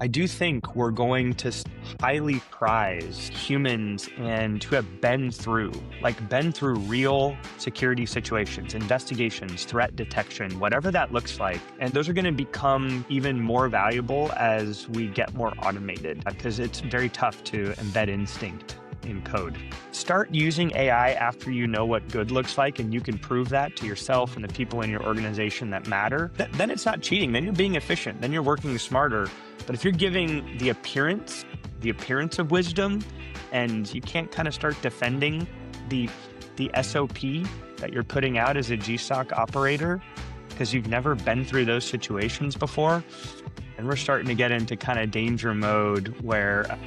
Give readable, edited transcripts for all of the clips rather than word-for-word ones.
I do think we're going to highly prize humans and who have been through real security situations, investigations, threat detection, whatever that looks like. And those are going to become even more valuable as we get more automated because it's very tough to embed instinct in code. Start using AI after you know what good looks like and you can prove that to yourself and the people in your organization that matter. Then it's not cheating. Then you're being efficient. Then you're working smarter. But if you're giving the appearance of wisdom and you can't kind of start defending the SOP that you're putting out as a GSOC operator because you've never been through those situations before, and we're starting to get into kind of danger mode where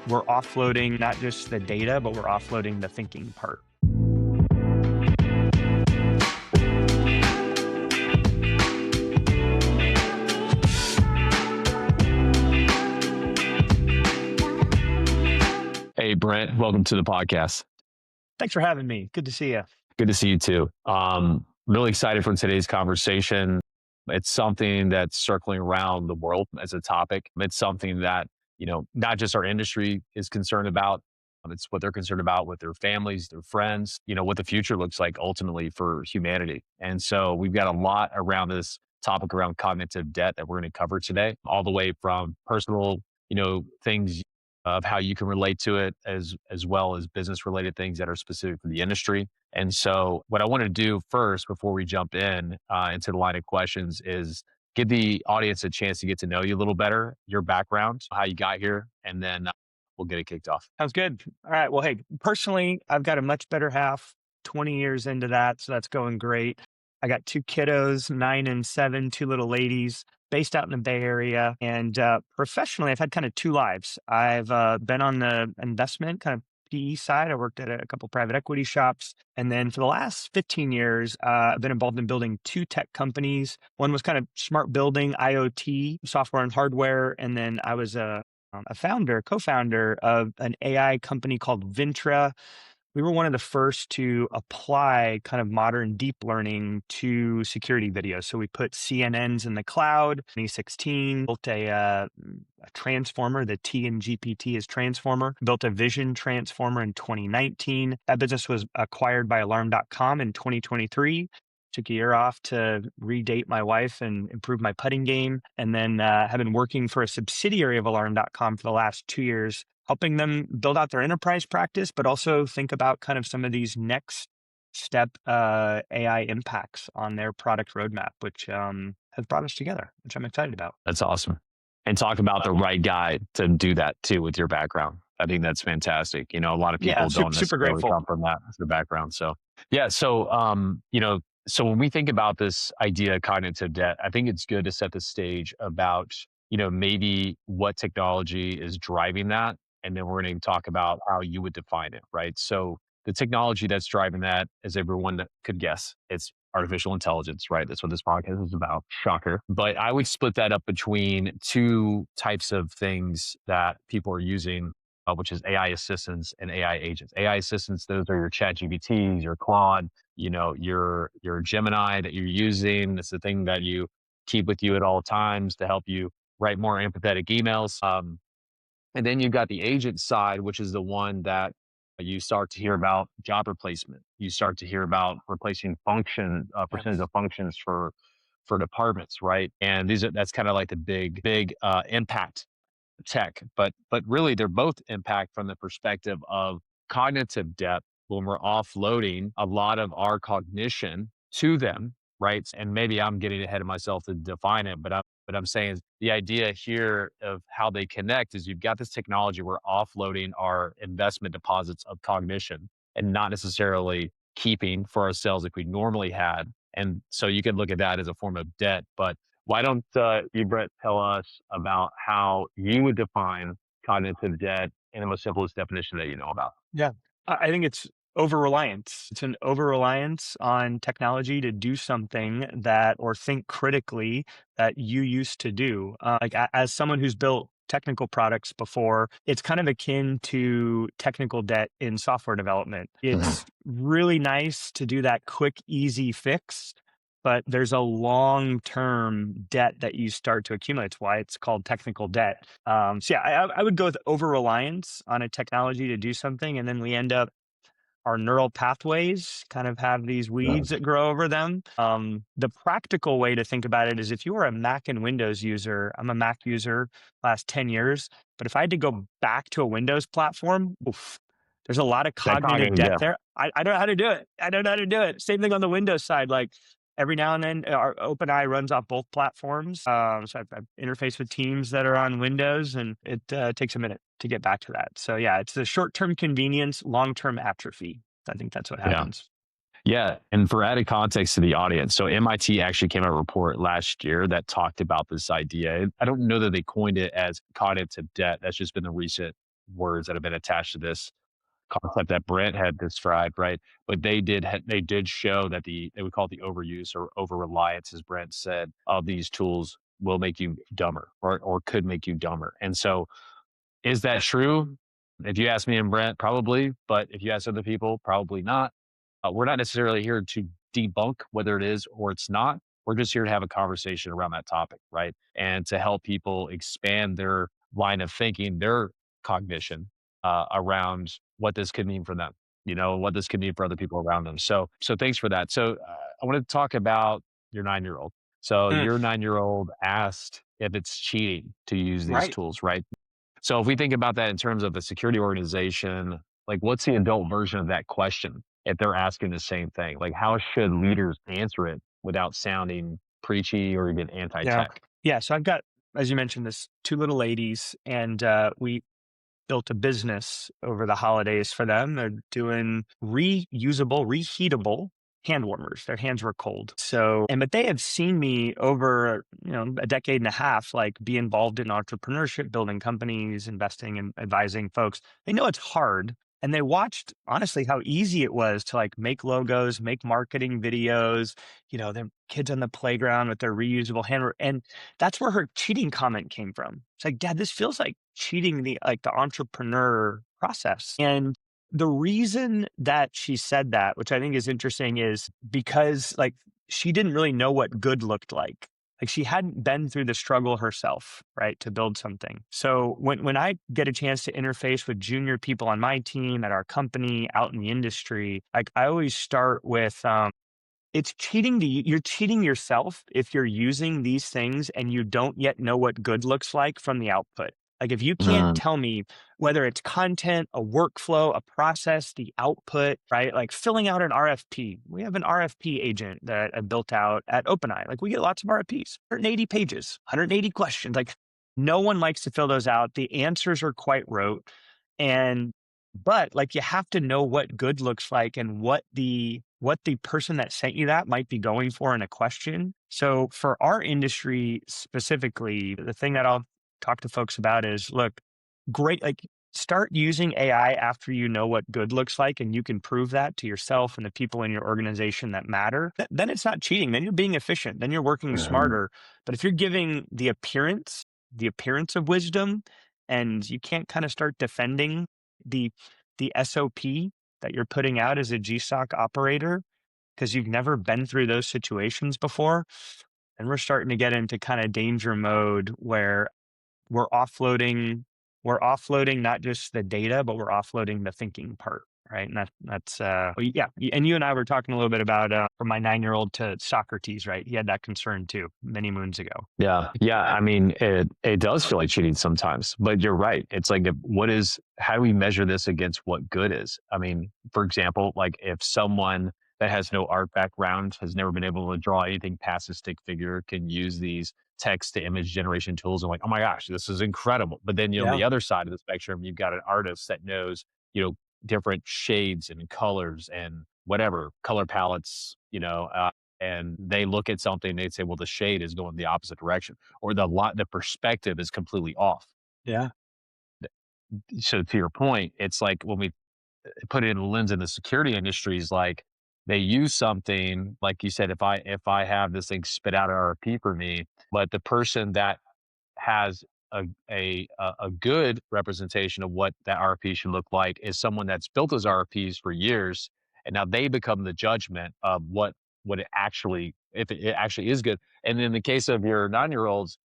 we're offloading not just the data, but we're offloading the thinking part. Hey, Brent, welcome to the podcast. Thanks for having me. Good to see you. Good to see you too. Really excited for today's conversation. It's something that's circling around the world as a topic. It's something that, not just our industry is concerned about. It's what they're concerned about with their families, their friends, what the future looks like ultimately for humanity. And so we've got a lot around this topic around cognitive debt that we're going to cover today, all the way from personal, things of how you can relate to it as well as business related things that are specific for the industry. And so what I want to do first before we jump into the line of questions is give the audience a chance to get to know you a little better, your background, how you got here, and then we'll get it kicked off. Sounds good. All right. Well, hey, personally, I've got a much better half, 20 years into that. So that's going great. I got 2 kiddos, 9 and 7, 2 little ladies, based out in the Bay Area. And professionally, I've had kind of 2 lives. I've been on the investment kind of PE side. I worked at a couple private equity shops. And then for the last 15 years, I've been involved in building 2 tech companies. One was kind of smart building, IoT, software and hardware. And then I was a co-founder of an AI company called Vintra. We were one of the first to apply kind of modern deep learning to security videos. So we put CNNs in the cloud. 2016, built a transformer. The T in GPT is transformer. Built a vision transformer in 2019. That business was acquired by alarm.com in 2023. Took a year off to redate my wife and improve my putting game. And then have been working for a subsidiary of alarm.com for the last 2 years, helping them build out their enterprise practice, but also think about kind of some of these next step AI impacts on their product roadmap, which has brought us together, which I'm excited about. That's awesome. And talk about the right guy to do that too with your background. I think that's fantastic. A lot of people don't necessarily come from that as their background. So yeah. So when we think about this idea of cognitive debt, I think it's good to set the stage about, maybe what technology is driving that. And then we're going to talk about how you would define it, right? So the technology that's driving that, as everyone could guess, it's artificial intelligence, right? That's what this podcast is about. Shocker. But I would split that up between 2 types of things that people are using, which is AI assistants and AI agents. AI assistants, those are your ChatGPTs, your Claude, your Gemini that you're using. It's the thing that you keep with you at all times to help you write more empathetic emails. And then you've got the agent side, which is the one that you start to hear about job replacement. You start to hear about replacing percentage of functions for departments, right? And that's kind of like the big impact tech, but really they're both impact from the perspective of cognitive depth when we're offloading a lot of our cognition to them, right? And maybe I'm getting ahead of myself to define it, but I'm saying the idea here of how they connect is you've got this technology, we're offloading our investment deposits of cognition and not necessarily keeping for ourselves like we normally had. And so you can look at that as a form of debt, but why don't you, Brett, tell us about how you would define cognitive debt in the most simplest definition that you know about? Yeah, I think it's over-reliance. It's an over-reliance on technology to do something or think critically that you used to do. As someone who's built technical products before, it's kind of akin to technical debt in software development. It's really nice to do that quick, easy fix. but there's a long-term debt that you start to accumulate. It's why it's called technical debt. So yeah, I would go with over-reliance on a technology to do something, and then we end up our neural pathways kind of have these weeds that grow over them. The practical way to think about it is if you are a Mac and Windows user, I'm a Mac user last 10 years, but if I had to go back to a Windows platform, oof, there's a lot of That cognitive cognitive debt debt. there. I don't know how to do it. I don't know how to do it. Same thing on the Windows side. Like every now and then, our OpenEye runs off both platforms. So I've interfaced with teams that are on Windows, and it takes a minute to get back to that. So yeah, it's the short-term convenience, long-term atrophy. I think that's what Yeah. happens. Yeah. And for added context to the audience, so MIT actually came out a report last year that talked about this idea. I don't know that they coined it as cognitive debt. That's just been the recent words that have been attached to this concept that Brent had described, right? But they did show that they would call it the overuse or over reliance, as Brent said, of these tools will make you dumber or could make you dumber. And so is that true? If you ask me and Brent, probably. But if you ask other people, probably not. We're not necessarily here to debunk whether it is or it's not. We're just here to have a conversation around that topic, right? And to help people expand their line of thinking, their cognition around what this could mean for them, what this could mean for other people around them. So thanks for that. So I want to talk about your 9-year old. So Mm, your 9-year old asked if it's cheating to use these right. tools, right? So if we think about that in terms of a security organization, like what's the adult version of that question if they're asking the same thing? Like how should leaders answer it without sounding preachy or even Yeah. anti-tech? Yeah. So I've got, as you mentioned, this two little ladies, and we built a business over the holidays for them. They're doing reusable, reheatable hand warmers. Their hands were cold. But they have seen me over, a decade and a half, like be involved in entrepreneurship, building companies, investing and advising folks. They know it's hard. And they watched honestly how easy it was to like make logos, make marketing videos, their kids on the playground with their reusable and that's where her cheating comment came from. It's like, Dad, this feels like cheating the entrepreneur process. And the reason that she said that, which I think is interesting, is because like she didn't really know what good looked like. Like she hadn't been through the struggle herself, right, to build something. So when I get a chance to interface with junior people on my team, at our company, out in the industry, like I always start with it's cheating you're cheating yourself if you're using these things and you don't yet know what good looks like from the output. Like if you can't Mm, tell me whether it's content, a workflow, a process, the output, right? Like filling out an RFP. We have an RFP agent that I built out at OpenEye. Like we get lots of RFPs, 180 pages, 180 questions. Like no one likes to fill those out. The answers are quite rote. And but like you have to know what good looks like and what the person that sent you that might be going for in a question. So for our industry specifically, the thing that I'll talk to folks about is look, great, like start using AI after you know what good looks like and you can prove that to yourself and the people in your organization that matter. Then it's not cheating. Then you're being efficient. Then you're working mhm. smarter. But if you're giving the appearance of wisdom, and you can't kind of start defending the the SOP that you're putting out as a GSOC operator because you've never been through those situations before, and we're starting to get into kind of danger mode where we're offloading we're offloading not just the data, but we're offloading the thinking part, right? And yeah. And you and I were talking a little bit about from my 9-year-old to Socrates, right? He had that concern too many moons ago. Yeah. Yeah. I mean, it does feel like cheating sometimes, but you're right. It's like, how do we measure this against what good is? I mean, for example, like if someone that has no art background, has never been able to draw anything past a stick figure, can use these text to image generation tools and like, oh my gosh, this is incredible. But then, on Yeah. the other side of the spectrum, you've got an artist that knows, different shades and colors and whatever color palettes, and they look at something, they'd say, well, the shade is going the opposite direction, or the perspective is completely off. Yeah. So to your point, it's like when we put it in the lens in the security industry is like they use something like you said, if I have this thing spit out an RFP for me, but the person that has a good representation of what that RFP should look like is someone that's built those RFPs for years, and now they become the judgment of what what it actually, if it actually is good. And in the case of your 9-year-olds,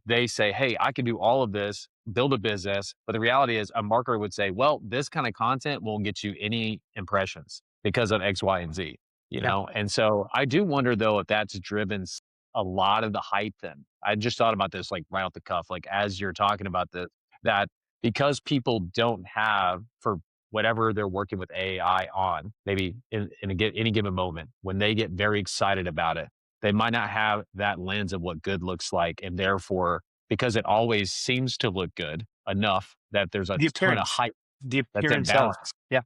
they say, hey, I can do all of this, build a business. But the reality is a marketer would say, well, this kind of content won't get you any impressions because of X, Y, and Z, Yeah. And so I do wonder though, if that's driven a lot of the hype then. I just thought about this like right off the cuff, like as you're talking about this, that because people don't have, for whatever they're working with AI on, maybe any given moment, when they get very excited about it, they might not have that lens of what good looks like. And therefore, because it always seems to look good enough that there's a The ton of appearance. hype The that's appearance sells. imbalanced. Yeah.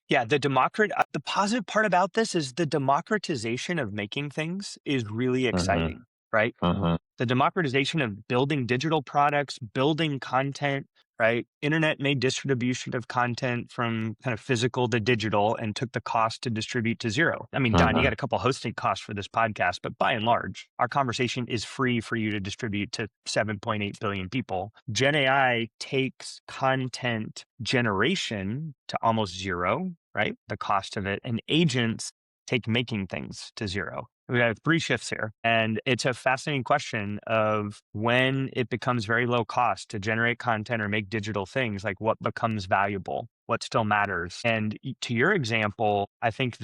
Yeah, the positive part about this is the democratization of making things is really Hmm. exciting, right? Hmm. The democratization of building digital products, building content, right? Internet made distribution of content from kind of physical to digital and took the cost to distribute to zero. I mean, Don, you Hmm. got a couple hosting costs for this podcast, but by and large, our conversation is free for you to distribute to 7.8 billion people. Gen AI takes content generation to almost zero, right? The cost of it, and agents take making things to zero. We have three shifts here. And it's a fascinating question of when it becomes very low cost to generate content or make digital things, like what becomes valuable, what still matters. And to your example, I think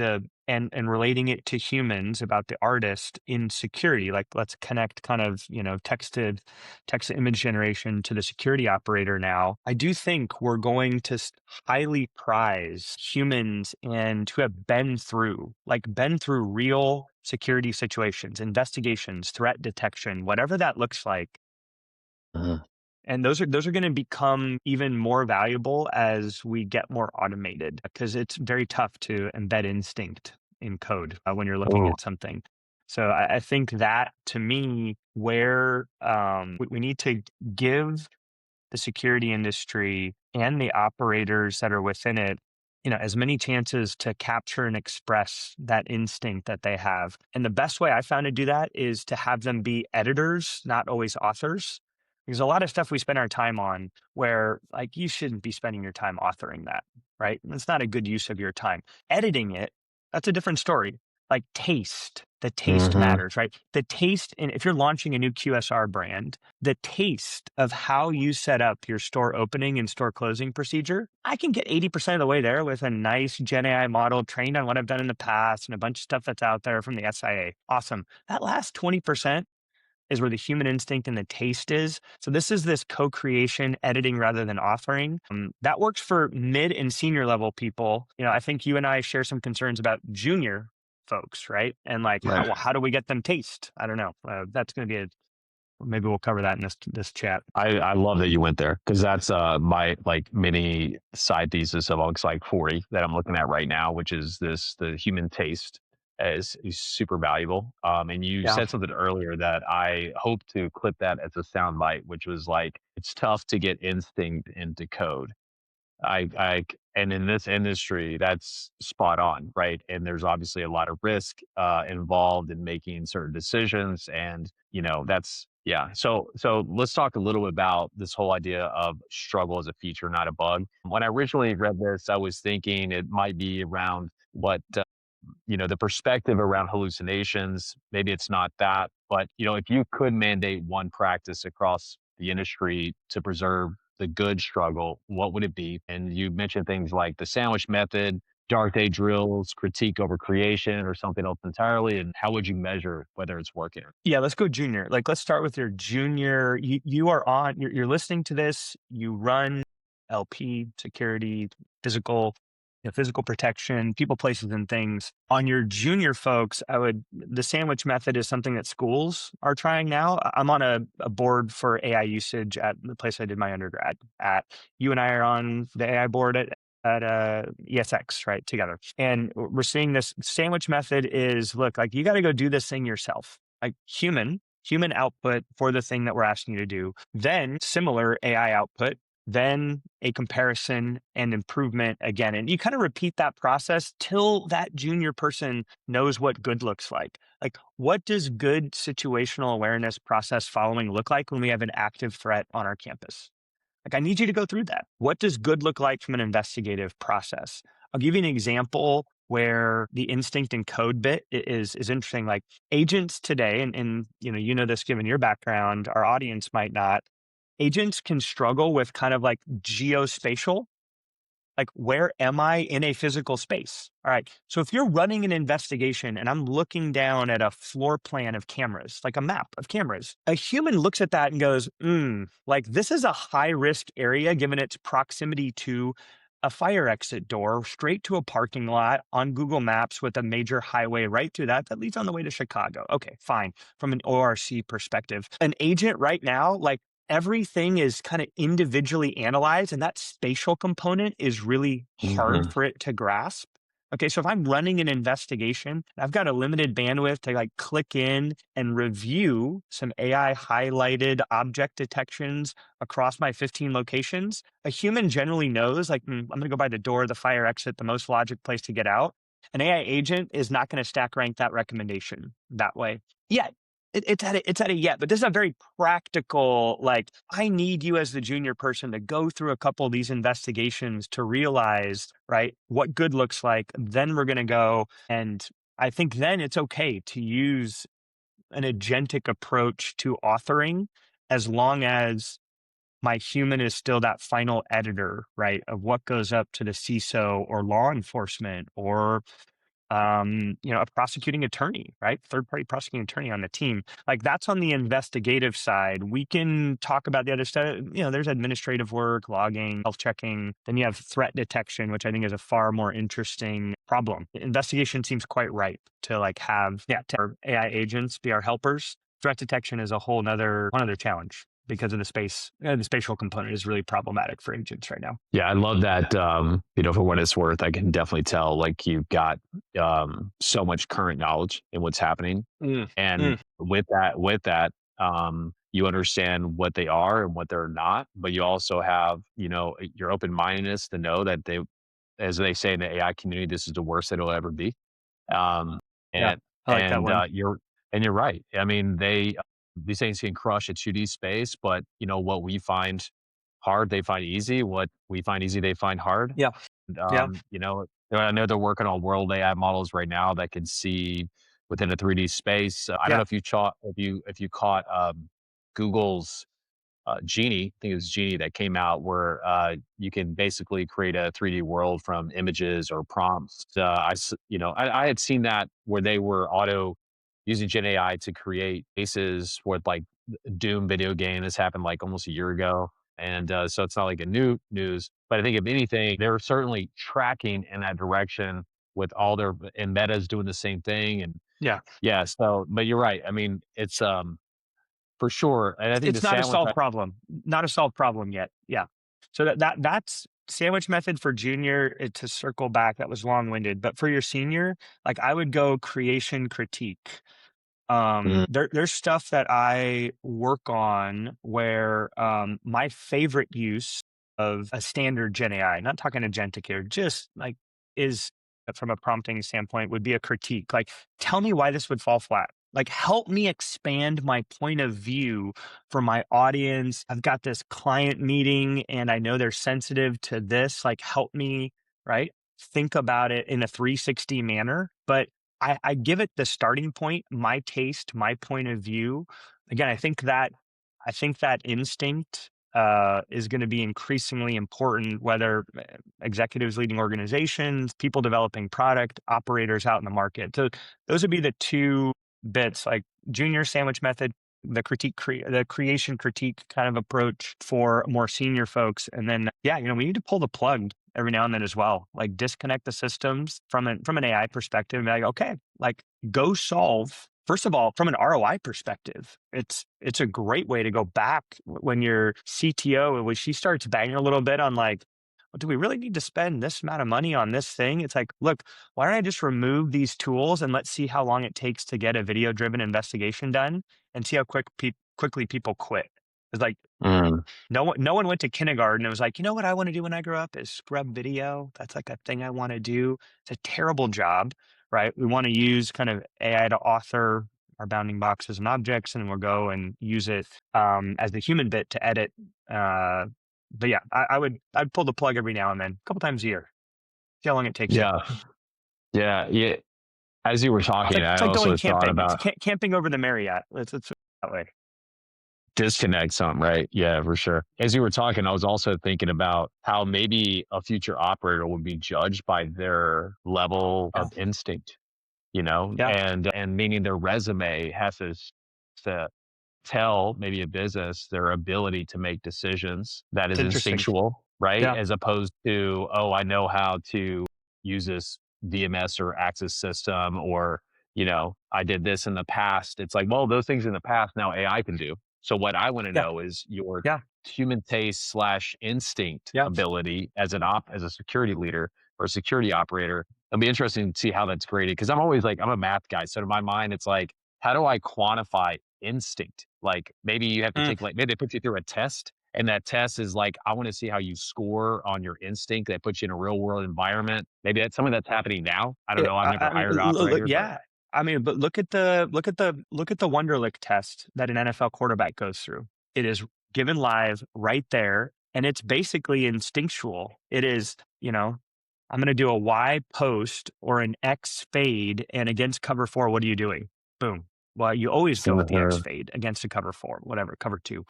and relating it to humans about the artist in security, like let's connect kind of, text to image generation to the security operator now. I do think we're going to highly prize humans and who have been through real security situations, investigations, threat detection, whatever that looks like. Hmm. And those are going to become even more valuable as we get more automated, because it's very tough to embed instinct in code when you're looking Oh. at something. So I think that, to me, where we need to give the security industry and the operators that are within it, as many chances to capture and express that instinct that they have. And the best way I found to do that is to have them be editors, not always authors. There's a lot of stuff we spend our time on where, like, you shouldn't be spending your time authoring that, right? It's not a good use of your time. Editing it, that's a different story. Like the taste Hmm. matters, right? The taste, and if you're launching a new QSR brand, the taste of how you set up your store opening and store closing procedure, I can get 80% of the way there with a nice Gen AI model trained on what I've done in the past and a bunch of stuff that's out there from the SIA. Awesome. That last 20% is where the human instinct and the taste is. So this co-creation, editing rather than authoring. That works for mid and senior level people. I think you and I share some concerns about junior folks, right? And like, Right. how do we get them taste? I don't know. That's going to be maybe we'll cover that in this chat. I love that you went there, because that's my like mini side thesis of like 40 that I'm looking at right now, which is the human taste is super valuable. And you Yeah. said something earlier that I hope to clip that as a soundbite, which was like, it's tough to get instinct into code. And in this industry, that's spot on, right? And there's obviously a lot of risk involved in making certain decisions, and that's yeah. So let's talk a little bit about this whole idea of struggle as a feature, not a bug. When I originally read this, I was thinking it might be around what the perspective around hallucinations. Maybe it's not that, but if you could mandate one practice across the industry to preserve the good struggle, what would it be? And you mentioned things like the sandwich method, dark day drills, critique over creation, or something else entirely. And how would you measure whether it's working? Yeah, let's go junior. Like, let's start with your junior. You're listening to this, you run LP, security, physical, physical protection, people, places, and things. On your junior folks, the sandwich method is something that schools are trying now. I'm on a board for AI usage at the place I did my undergrad at. You and I are on the AI board at ESX, right, together. And we're seeing this sandwich method is, look, like, you got to go do this thing yourself. Like, human output for the thing that we're asking you to do, then similar AI output, then a comparison and improvement again. And you kind of repeat that process till that junior person knows what good looks like. Like, what does good situational awareness process following look like when we have an active threat on our campus? Like, I need you to go through that. What does good look like from an investigative process? I'll give you an example where the instinct and code bit is interesting. Like agents today, and you know this given your background, our audience might not. Agents can struggle with kind of like geospatial, like where am I in a physical space? All right. So if you're running an investigation and I'm looking down at a floor plan of cameras, like a map of cameras, a human looks at that and goes, like this is a high risk area given its proximity to a fire exit door straight to a parking lot on Google Maps with a major highway right through that leads on the way to Chicago. Okay, fine. From an ORC perspective, an agent right now, like everything is kind of individually analyzed, and that spatial component is really hard for it to grasp. Okay, so if I'm running an investigation, I've got a limited bandwidth to like click in and review some AI highlighted object detections across my 15 locations. A human generally knows, like, I'm going to go by the door, the fire exit, the most logic place to get out. An AI agent is not going to stack rank that recommendation that way. Yeah, it's at a yet, but this is a very practical, like, I need you as the junior person to go through a couple of these investigations to realize, right, what good looks like. Then we're going to go. And I think then it's okay to use an agentic approach to authoring as long as my human is still that final editor, right, of what goes up to the CISO or law enforcement or a prosecuting attorney, right? Third party prosecuting attorney on the team. Like that's on the investigative side. We can talk about the other stuff. There's administrative work, logging, health checking. Then you have threat detection, which I think is a far more interesting problem. Investigation seems quite ripe to like have, to our AI agents be our helpers. Threat detection is a one other challenge because of the spatial component is really problematic for agents right now. Yeah, I love that. For what it's worth, I can definitely tell like you've got so much current knowledge in what's happening. And with that, you understand what they are and what they're not, but you also have, your open-mindedness to know that as they say in the AI community, this is the worst that it'll ever be. Um, Yeah, and I like that one. you're right. I mean, these things can crush a 2D space, but what we find hard, they find easy. What we find easy, they find hard. Yeah. And, Yeah. I know they're working on world AI models right now that can see within a 3D space. I don't know if you caught Google's Genie. I think it was Genie that came out where you can basically create a 3D world from images or prompts. I had seen that where they were using Gen AI to create cases with like Doom video game. This happened like almost a year ago. And so it's not like a new news, but I think if anything, they're certainly tracking in that direction with and Meta's doing the same thing. And yeah. So, but you're right. I mean, it's, for sure. And I think the It's not a sandwich, solved problem. Not a solved problem yet. Yeah. So that's sandwich method for junior. To circle back, that was long-winded. But for your senior, like I would go creation critique. There's stuff that I work on where my favorite use of a standard Gen AI, not talking agentic here, just like is from a prompting standpoint, would be a critique. Like, tell me why this would fall flat. Like, help me expand my point of view for my audience. I've got this client meeting and I know they're sensitive to this. Like, help me, right? Think about it in a 360 manner. But I give it the starting point, my taste, my point of view. Again, I think that instinct is going to be increasingly important, whether executives leading organizations, people developing product, operators out in the market. So those would be the two bits, like junior sandwich method, the the creation critique kind of approach for more senior folks. And then, we need to pull the plug every now and then as well, like disconnect the systems from an AI perspective and be like, okay, like go solve. First of all, from an ROI perspective, it's a great way to go back when your CTO, when she starts banging a little bit on like, well, do we really need to spend this amount of money on this thing? It's like, look, why don't I just remove these tools and let's see how long it takes to get a video-driven investigation done and see how quickly people quit. It's like, no one went to kindergarten and was like, you know what I want to do when I grow up is scrub video. That's like a thing I want to do. It's a terrible job, right? We want to use kind of AI to author our bounding boxes and objects, and we'll go and use it as the human bit to edit. But yeah, I'd pull the plug every now and then, a couple times a year. See how long it takes. Yeah. Yeah, yeah. As you were talking, It's I like going also thought camping. It's about camping over the Marriott. It's that way. disconnect something, right? Yeah, for sure. As you were talking, I was also thinking about how maybe a future operator would be judged by their level Yeah. of instinct, you know, Yeah. and meaning their resume has to tell maybe a business their ability to make decisions that It's is interesting. instinctual, right? Yeah. As opposed to, oh, I know how to use this DMS or access system, or, I did this in the past. It's like, well, those things in the past now AI can do. So what I want to Yeah. know is your Yeah. human taste slash instinct Yeah. ability as as a security leader or a security operator. It'll be interesting to see how that's graded, because I'm always like, I'm a math guy. So to my mind, it's like, how do I quantify instinct? Like, maybe you have to Mm. take, like, maybe they put you through a test, and that test is like, I want to see how you score on your instinct. That puts you in a real world environment. Maybe that's something that's happening now. I don't know. I've never hired an Look, operator, but yeah. I mean, but look at the Wonderlic test that an NFL quarterback goes through. It is given live right there, and it's basically instinctual. It is, I'm going to do a Y post or an X fade, and against cover four, what are you doing? Boom. Well, you always go with the X Mhm. fade against a cover four, whatever, cover two.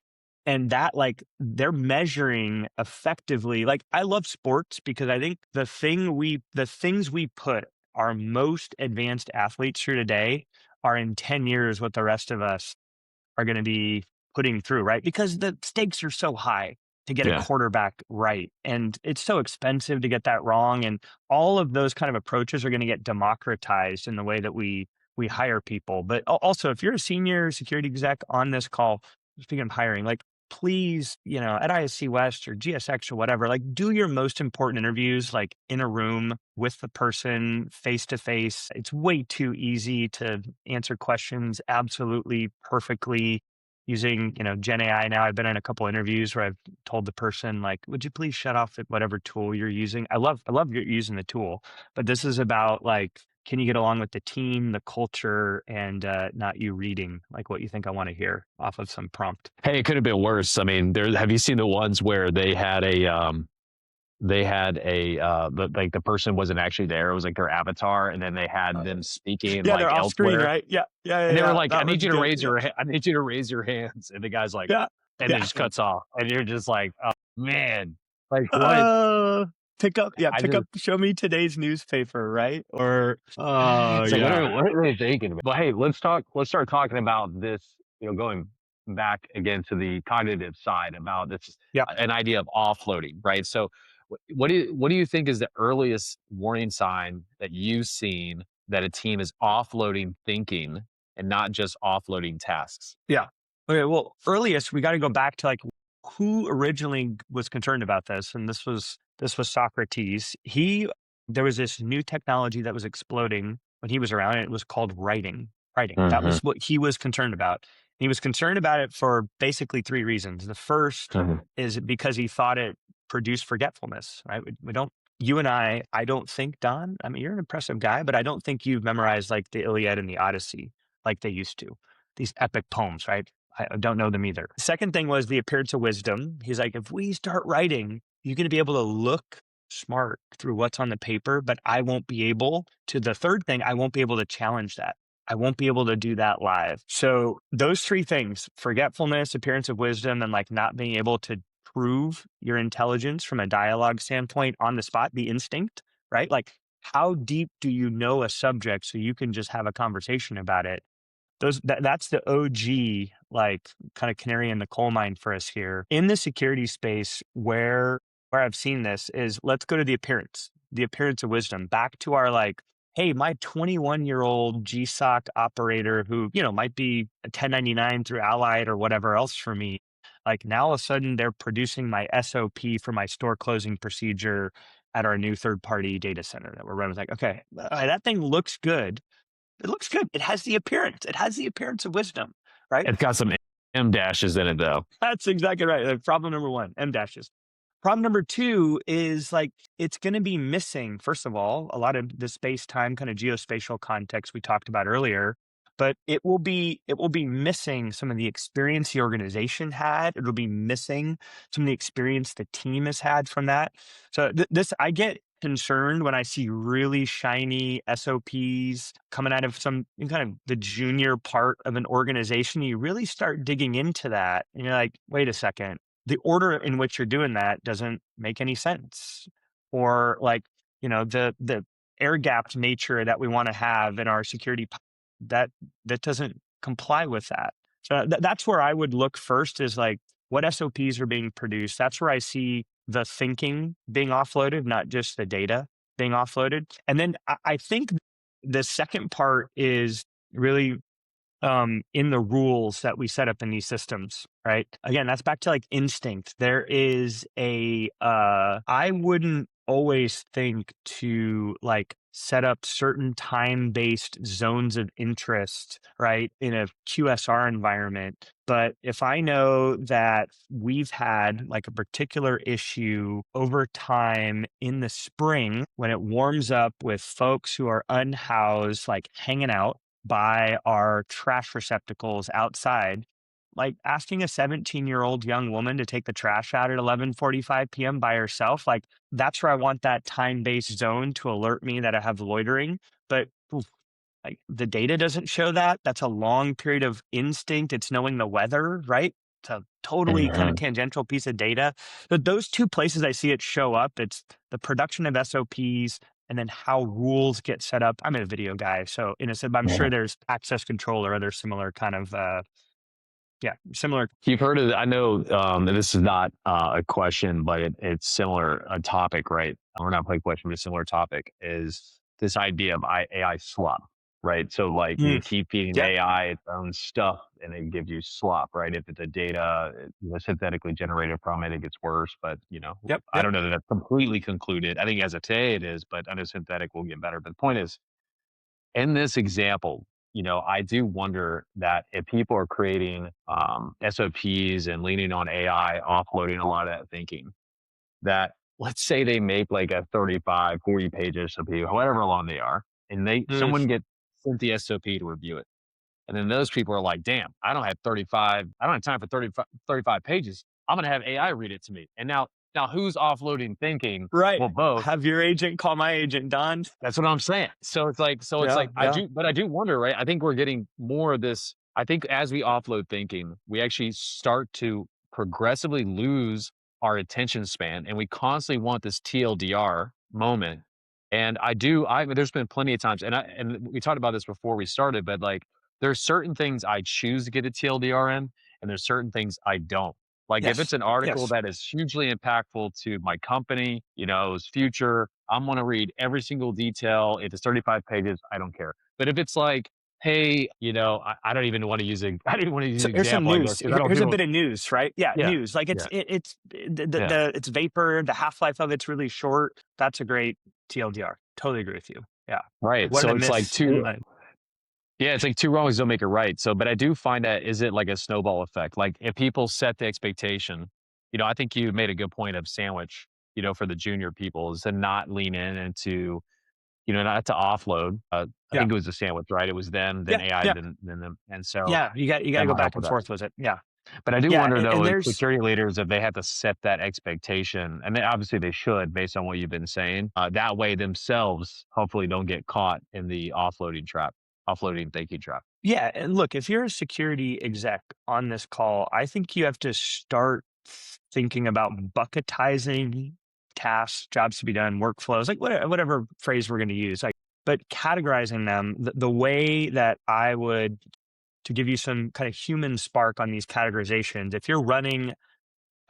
And that, like, they're measuring effectively. Like, I love sports because I think the things we put our most advanced athletes through today are in 10 years what the rest of us are going to be putting through, right? Because the stakes are so high to get a Yeah. quarterback right. And it's so expensive to get that wrong. And all of those kind of approaches are going to get democratized in the way that we hire people. But also, if you're a senior security exec on this call, speaking of hiring, like, please, at ISC West or GSX or whatever, like, do your most important interviews like in a room with the person face to face. It's way too easy to answer questions absolutely perfectly using, Gen AI now. I've been in a couple interviews where I've told the person, like, would you please shut off at whatever tool you're using? I love you're using the tool, but this is about, like, can you get along with the team, the culture, and not you reading like what you think I want to hear off of some prompt. Hey, it could have been worse. I mean, have you seen the ones where like the person wasn't actually there. It was like their avatar, and then they had them speaking Yeah, they're like off screen, elsewhere. right? Yeah, yeah, yeah, And they were yeah. like, That one's good. Yeah, I need you to raise your hands." And the guy's like, yeah, and it yeah. just cuts off. And you're just like, "Oh, man, like what?" Uh, pick up, yeah, I pick up. just Show me today's newspaper, right? Or, oh It's like, yeah, what are they thinking about? But hey, let's start talking about this, going back again to the cognitive side about this, yeah, an idea of offloading, right? So what do you think is the earliest warning sign that you've seen that a team is offloading thinking and not just offloading tasks? yeah. Okay, well, earliest we got to go back to, like, who originally was concerned about this, and this was Socrates. There was this new technology that was exploding when he was around, and it was called writing. Writing. That Hmm. was what he was concerned about. He was concerned about it for basically three reasons. The first Hmm. is because he thought it produced forgetfulness. Right? We don't. You and I don't think, Don. I mean, you're an impressive guy, but I don't think you've memorized like the Iliad and the Odyssey like they used to. These epic poems, right? I don't know them either. Second thing was the appearance of wisdom. He's like, if we start writing, you're going to be able to look smart through what's on the paper, but I won't be able to. The third thing, I won't be able to challenge that. I won't be able to do that live. So those three things: forgetfulness, appearance of wisdom, and like not being able to prove your intelligence from a dialogue standpoint on the spot, the instinct, right? Like, how deep do you know a subject so you can just have a conversation about it? That's the OG, like, kind of canary in the coal mine for us here in the security space. Where I've seen this is, let's go to the appearance of wisdom, back to our, like, hey, my 21-year-old GSOC operator who, might be a 1099 through Allied or whatever else for me. Like, now all of a sudden they're producing my SOP for my store closing procedure at our new third party data center that we're running. It's like, okay, that thing looks good. It looks good. It has the appearance. It has the appearance of wisdom, right? It's got some M dashes in it though. That's exactly right. Problem number one, M dashes. Problem number two is, like, it's going to be missing, first of all, a lot of the space time kind of geospatial context we talked about earlier, but it will be missing some of the experience the organization had. It'll be missing some of the experience the team has had from that. So this, I get concerned when I see really shiny SOPs coming out of some kind of the junior part of an organization. You really start digging into that and you're like, wait a second, the order in which you're doing that doesn't make any sense. Or like, the air gapped nature that we want to have in our that doesn't comply with that. So that's where I would look first is like what SOPs are being produced. That's where I see the thinking being offloaded, not just the data being offloaded. And then I think the second part is really in the rules that we set up in these systems, right? Again, that's back to like instinct. There is I wouldn't always think to like set up certain time-based zones of interest, right, in a QSR environment. But if I know that we've had like a particular issue over time in the spring when it warms up with folks who are unhoused, like hanging out by our trash receptacles outside, like asking a 17-year-old young woman to take the trash out at 11:45 p.m. by herself, like that's where I want that time-based zone to alert me that I have loitering. But oof, like the data doesn't show that. That's a long period of instinct. It's knowing the weather, right? It's a totally kind of Mhm. tangential piece of data. But those two places I see it show up, it's the production of SOPs and then how rules get set up. I'm a video guy, so in a sense, I'm sure there's access control or other similar kind of similar. You've heard of, I know, and this is not a question, but it's similar, a topic, right? We're not playing question, but a similar topic is this idea of AI slop, right? So like you Mm, keep feeding yep, AI its own stuff and it gives you slop, right? If it's a data synthetically generated from it, it gets worse. But yep, I yep. don't know that that's completely concluded. I think as of today it is, but I know synthetic will get better. But the point is, in this example, I do wonder that if people are creating SOPs and leaning on AI, offloading a lot of that thinking, that let's say they make like a 35, 40 page SOP, however long they are, and Mm, someone gets sent the SOP to review it. And then those people are like, damn, I don't have time for 35 pages. I'm going to have AI read it to me. And now who's offloading thinking? right. Well, both. Have your agent call my agent, Don. That's what I'm saying. So it's like Yeah, yeah. I do wonder, right? I think we're getting more of this. I think as we offload thinking, we actually start to progressively lose our attention span and we constantly want this TLDR moment. And there's been plenty of times and we talked about this before we started, but like there's certain things I choose to get a TLDR in and there's certain things I don't. Like if it's Yes, an article yes. that is hugely impactful to my company, its future, I'm gonna read every single detail. If it's 35 pages, I don't care. But if it's like, hey, I don't even want to use I don't even want to use So an here's some example like this news. because I don't Here's a do bit of news, right? Yeah, yeah, news. Like yeah, it's yeah. it's vapor. The half life of it's really short. That's a great TLDR. Totally agree with you. Yeah. Right. What did So I it's like miss in two my? yeah, it's like two wrongs don't make it right. So but I do find that is it like a snowball effect? Like if people set the expectation, I think you made a good point of sandwich, for the junior people is to not lean in into not to offload. I Yeah, think it was a sandwich, right? It was them, then yeah, AI, yeah, then them. And so yeah. You got that to go might help back with and that. forth with it. Yeah, But I do yeah. wonder though, And with there's security leaders, if they have to set that expectation, and obviously they should based on what you've been saying, that way themselves hopefully don't get caught in the offloading thinking trap. yeah. And look, if you're a security exec on this call, I think you have to start thinking about bucketizing tasks, jobs to be done, workflows, like whatever phrase we're going to use, like, but categorizing them the way that I would to give you some kind of human spark on these categorizations. If you're running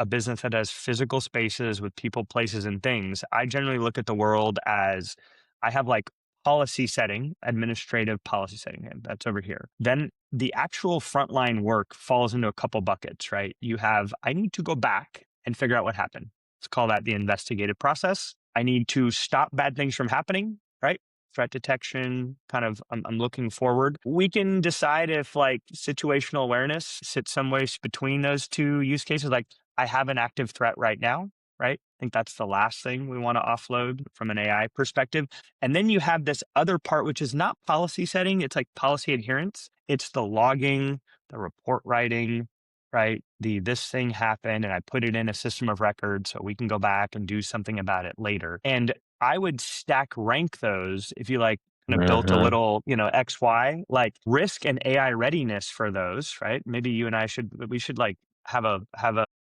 a business that has physical spaces with people, places, and things, I generally look at the world as I have like policy setting, administrative policy setting, and that's over here. Then the actual frontline work falls into a couple buckets, right? You have, I need to go back and figure out what happened. Let's call that the investigative process. I need to stop bad things from happening, right? Threat detection, kind of, I'm looking forward. We can decide if like situational awareness sits some ways between those two use cases. Like I have an active threat right now, right? I think that's the last thing we want to offload from an AI perspective. And then you have this other part, which is not policy setting. It's like policy adherence. It's the logging, the report writing, right? This thing happened and I put it in a system of record so we can go back and do something about it later. And I would stack rank those if you like kind of built a Mhm. little, XY, like risk and AI readiness for those, right? Maybe you and I we should like have a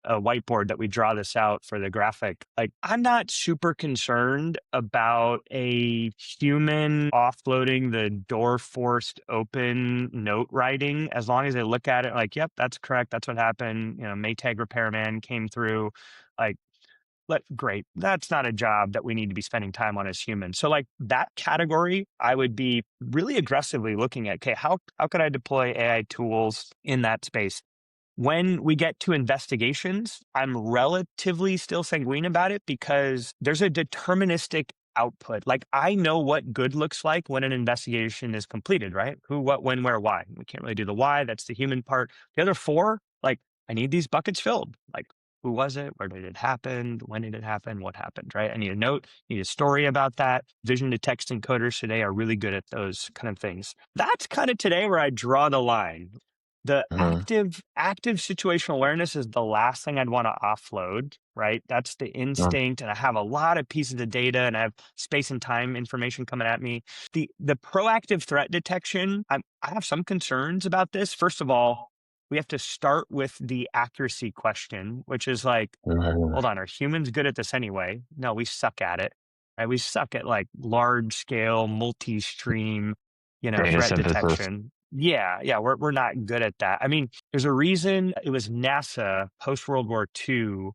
whiteboard that we draw this out for the graphic. Like, I'm not super concerned about a human offloading the door forced open note writing as long as they look at it like, yep, that's correct. That's what happened. Maytag repairman came through. Like, great. That's not a job that we need to be spending time on as humans. So like that category, I would be really aggressively looking at, okay, how could I deploy AI tools in that space? When we get to investigations, I'm relatively still sanguine about it because there's a deterministic output. Like, I know what good looks like when an investigation is completed, right? Who, what, when, where, why. We can't really do the why. That's the human part. The other four, like, I need these buckets filled. Like, who was it? Where did it happen? When did it happen? What happened, right? I need a note, need a story about that. Vision to text encoders today are really good at those kind of things. That's kind of today where I draw the line. The Mhm. active situational awareness is the last thing I'd want to offload, right? That's the Mhm. instinct, and I have a lot of pieces of data, and I have space and time information coming at me. The proactive threat detection, I have some concerns about this. First of all, we have to start with the accuracy question, which is like, Mhm. hold on, are humans good at this anyway? No, we suck at it. Right? We suck at like large scale, multi-stream, Data threat synthesis. detection. Yeah, yeah, we're not good at that. I mean, there's a reason it was NASA post World War II.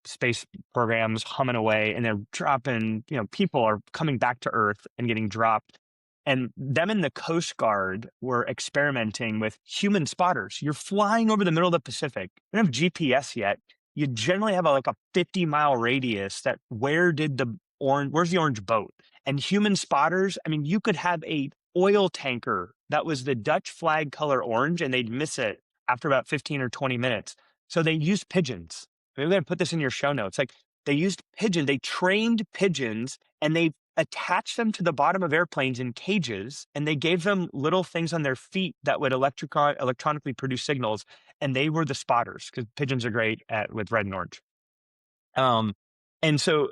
Space programs humming away and they're dropping, people are coming back to Earth and getting dropped. And them and the Coast Guard were experimenting with human spotters. You're flying over the middle of the Pacific. You don't have GPS yet. You generally have like a 50-mile radius that where's the orange boat? And human spotters, I mean, you could have a oil tanker that was the Dutch flag color orange and they'd miss it after about 15 or 20 minutes. So they used pigeons. We're going to put this in your show notes. Like, they used pigeons, they trained pigeons and they attached them to the bottom of airplanes in cages and they gave them little things on their feet that would electronically produce signals. And they were the spotters because pigeons are great with red and orange. Um, and so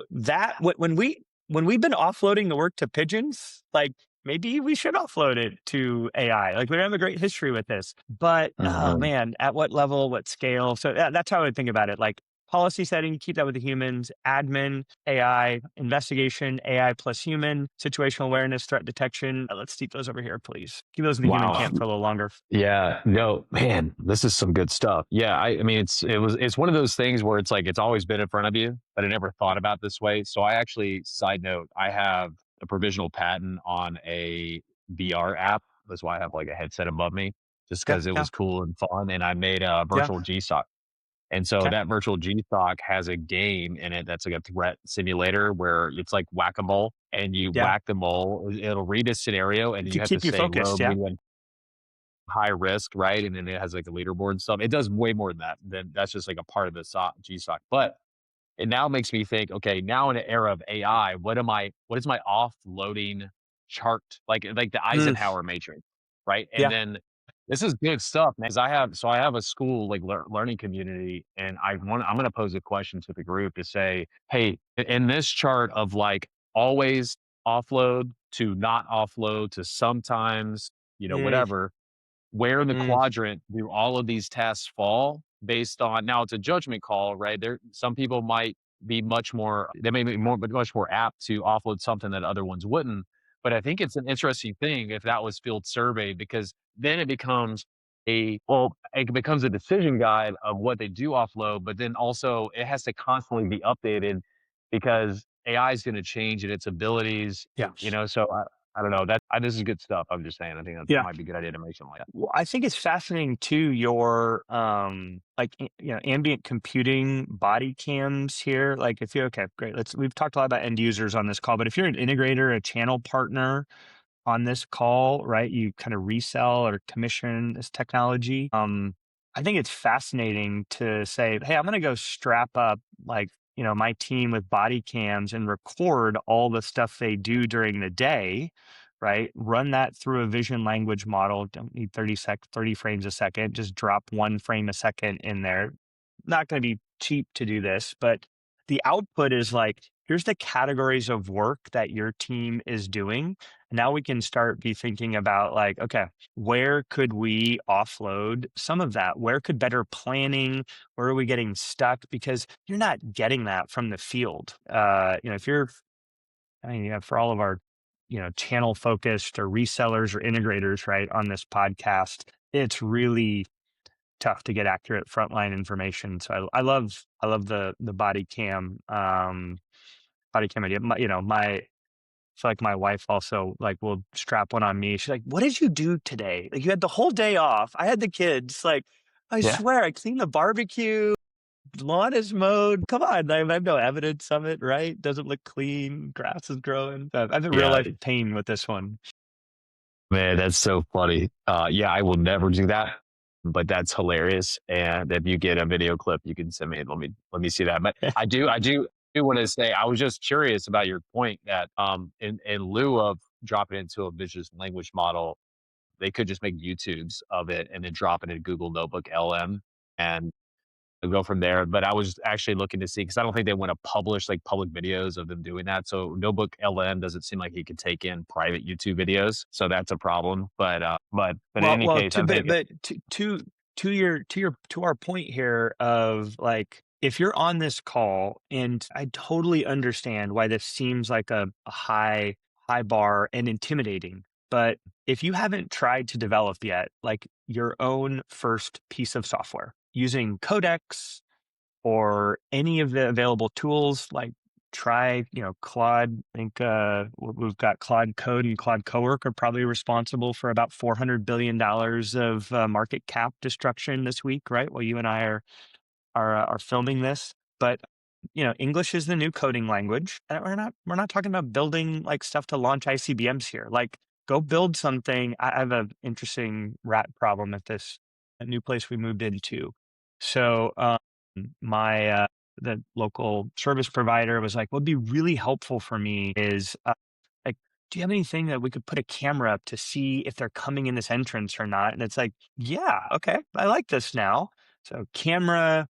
when we've been offloading the work to pigeons, like maybe we should offload it to AI. Like we don't have a great history with this, but oh Mhm. man, at what level, what scale? So yeah, that's how I would think about it. Like policy setting, keep that with the humans, admin, AI, investigation, AI plus human, situational awareness, threat detection. Let's keep those over here, please. Keep those in the human Wow. camp for a little longer. Yeah, no, man, this is some good stuff. Yeah, I mean, it's one of those things where it's like it's always been in front of you, but I never thought about this way. So I actually, side note, I have a provisional patent on a VR app. That's why I have like a headset above me, just Yeah, because it yeah, was cool and fun. And I made a yeah. virtual GSOC. And so Okay. that virtual GSOC has a game in it that's like a threat simulator where it's like whack-a-mole and you Yeah. whack the mole, it'll read a scenario and then you To have to keep you say low, focused. Yeah. medium, high risk, right? And then it has like a leaderboard and stuff. It does way more than that. Then that's just like a part of the GSOC. But it now makes me think, okay, now in an era of AI, what is my offloading chart? Like the Mm, Eisenhower matrix, right? And yeah. then this is good stuff, man. 'Cause I have a school like learning community, and I'm gonna pose a question to the group to say, hey, in this chart of like always offload to not offload to sometimes, Mm, whatever, where in the mm, quadrant do all of these tests fall based on, now it's a judgment call, right? There, some people might be they may be much more apt to offload something that other ones wouldn't. But I think it's an interesting thing if that was field survey, because then it becomes a decision guide of what they do offload, but then also it has to constantly be updated because AI is going to change in its abilities, yeah. so I don't know. This is good stuff. I'm just saying. I think that Yeah. might be a good idea to make something like that. Well, I think it's fascinating too, your ambient computing body cams here. Like if you're okay, great. We've talked a lot about end users on this call, but if you're an integrator, a channel partner on this call, right? You kind of resell or commission this technology. I think it's fascinating to say, hey, I'm going to go strap up like, my team with body cams and record all the stuff they do during the day, right? Run that through a vision language model. Don't need 30 frames a second. Just drop 1 frame a second in there. Not going to be cheap to do this, but the output is like, here's the categories of work that your team is doing. Now we can start be thinking about like, okay, where could we offload some of that? Where could better planning, where are we getting stuck? Because you're not getting that from the field. If you're, I mean, for all of our, channel focused or resellers or integrators, right, on this podcast, it's really tough to get accurate frontline information. So I love the body cam idea. I feel like my wife also like will strap one on me. She's like, "What did you do today? Like you had the whole day off. I had the kids. Like, I Yeah. swear I cleaned the barbecue. Lawn is mowed. Come on, I have no evidence of it, right? Doesn't look clean. Grass is growing. I have a real Yeah. life pain with this one. Man, that's so funny. Yeah, I will never do that, but that's hilarious. And if you get a video clip, you can send me. Let me see that. But I do want to say I was just curious about your point that in lieu of dropping into a visual language model, they could just make YouTubes of it and then drop it in Google Notebook LM and go from there. But I was actually looking to see because I don't think they want to publish like public videos of them doing that. So Notebook LM doesn't seem like he could take in private YouTube videos, so that's a problem. But in any Well, case, I think to our point here of like, if you're on this call, and I totally understand why this seems like a high bar and intimidating, but if you haven't tried to develop yet, like your own first piece of software using Codex or any of the available tools, like try, Claude. I think we've got Claude Code and Claude Cowork are probably responsible for about $400 billion of market cap destruction this week, right? Well, you and I are filming this, but English is the new coding language. And we're not talking about building like stuff to launch ICBMs here. Like, go build something. I have an interesting rat problem at this a new place we moved into. So my the local service provider was like, "What'd be really helpful for me is like, do you have anything that we could put a camera up to see if they're coming in this entrance or not?" And it's like, yeah, okay, I like this now. So camera,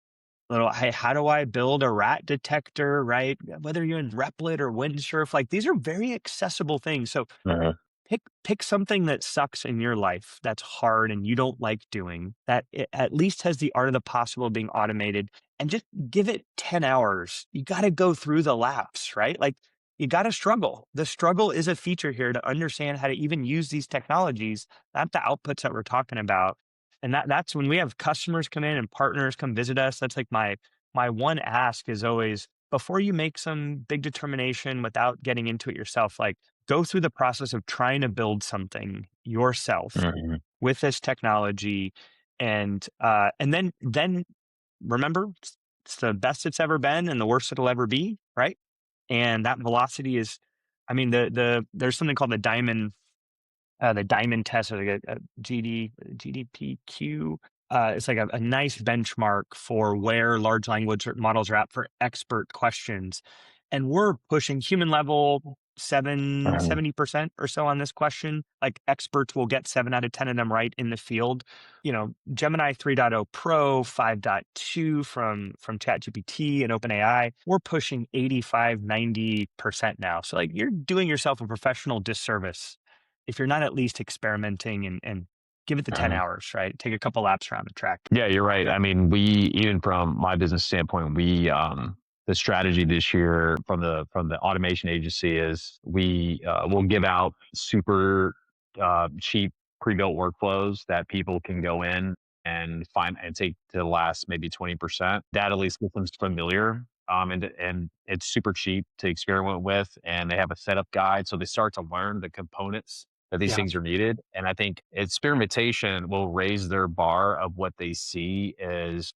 little, hey, how do I build a rat detector, right? Whether you're in Replit or Windsurf, like these are very accessible things. So pick something that sucks in your life that's hard and you don't like doing, that it at least has the art of the possible being automated, and just give it 10 hours. You got to go through the laps, right? Like, you got to struggle. The struggle is a feature here to understand how to even use these technologies, not the outputs that we're talking about. And that's when we have customers come in and partners come visit us. That's like my one ask is always, before you make some big determination without getting into it yourself, like, go through the process of trying to build something yourself Mhm. with this technology, and then remember, it's the best it's ever been and the worst it'll ever be, right? And that velocity is, I mean, there's something called the diamond test, or like a GDPQ. It's like a nice benchmark for where large language models are at for expert questions. And we're pushing human level Mhm. 70% or so on this question. Like, experts will get 7 out of 10 of them right in the field. Gemini 3.0 Pro, 5.2 from ChatGPT and OpenAI, we're pushing 85, 90% now. So like, you're doing yourself a professional disservice if you're not at least experimenting, and give it the 10 Mhm. hours, right? Take a couple laps around the track. Yeah, you're right. I mean, we even from my business standpoint, the strategy this year from the automation agency is we will give out super cheap pre-built workflows that people can go in and find and take to the last maybe 20%. That at least gets them familiar. And it's super cheap to experiment with, and they have a setup guide, so they start to learn the components that these Yeah. things are needed. And I think experimentation will raise their bar of what they see as,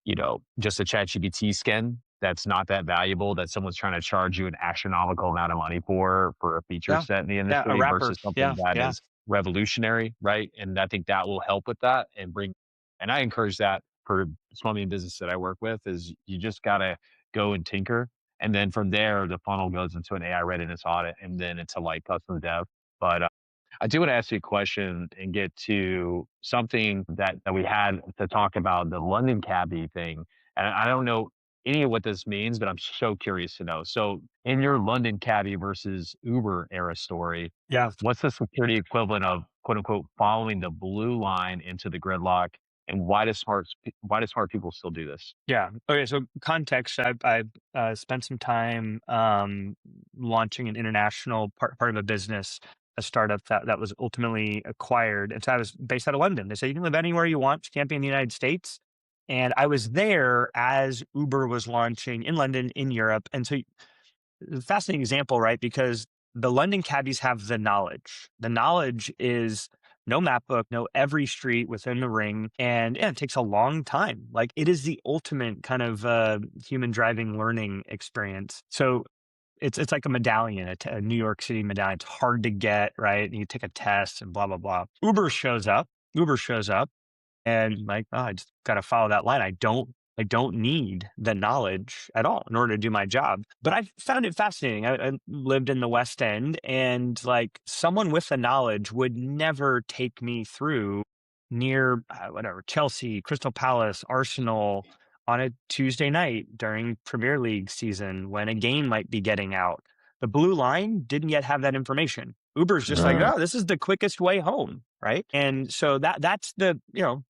just a ChatGPT skin that's not that valuable, that someone's trying to charge you an astronomical amount of money for a feature Yeah. set in the Yeah. A industry wrapper. versus something Yeah. that Yeah. is revolutionary, right? And I think that will help with that and I encourage that for small medium business that I work with is you just gotta go and tinker. And then from there, the funnel goes into an AI readiness audit and then into like custom dev. But I do want to ask you a question and get to something that we had to talk about the London cabbie thing. And I don't know. any of what this means, but I'm so curious to know. So, in your London cabbie versus Uber era story, Yeah. what's the security equivalent of quote unquote following the blue line into the gridlock? And why do smart people still do this? Yeah. Okay. So context, I spent some time launching an international part of a business, a startup that was ultimately acquired. And so I was based out of London. They said you can live anywhere you want, you can't be in the United States. And I was there as Uber was launching in London, in Europe. And so fascinating example, right? Because the London cabbies have the knowledge. The knowledge is no map book, know every street within the ring. And yeah, it takes a long time. Like it is the ultimate kind of human driving learning experience. So it's like a medallion, a New York City medallion. It's hard to get, right? And you take a test and blah, blah, blah. Uber shows up. Uber shows up and like, oh, I just got to follow that line. I don't need the knowledge at all in order to do my job. But I found it fascinating. I lived in the West End, and like someone with the knowledge would never take me through near whatever Chelsea, Crystal Palace, Arsenal on a Tuesday night during Premier League season when a game might be getting out. The blue line didn't yet have that information. Uber's just like, Mm. oh, this is the quickest way home, right? And so that's the,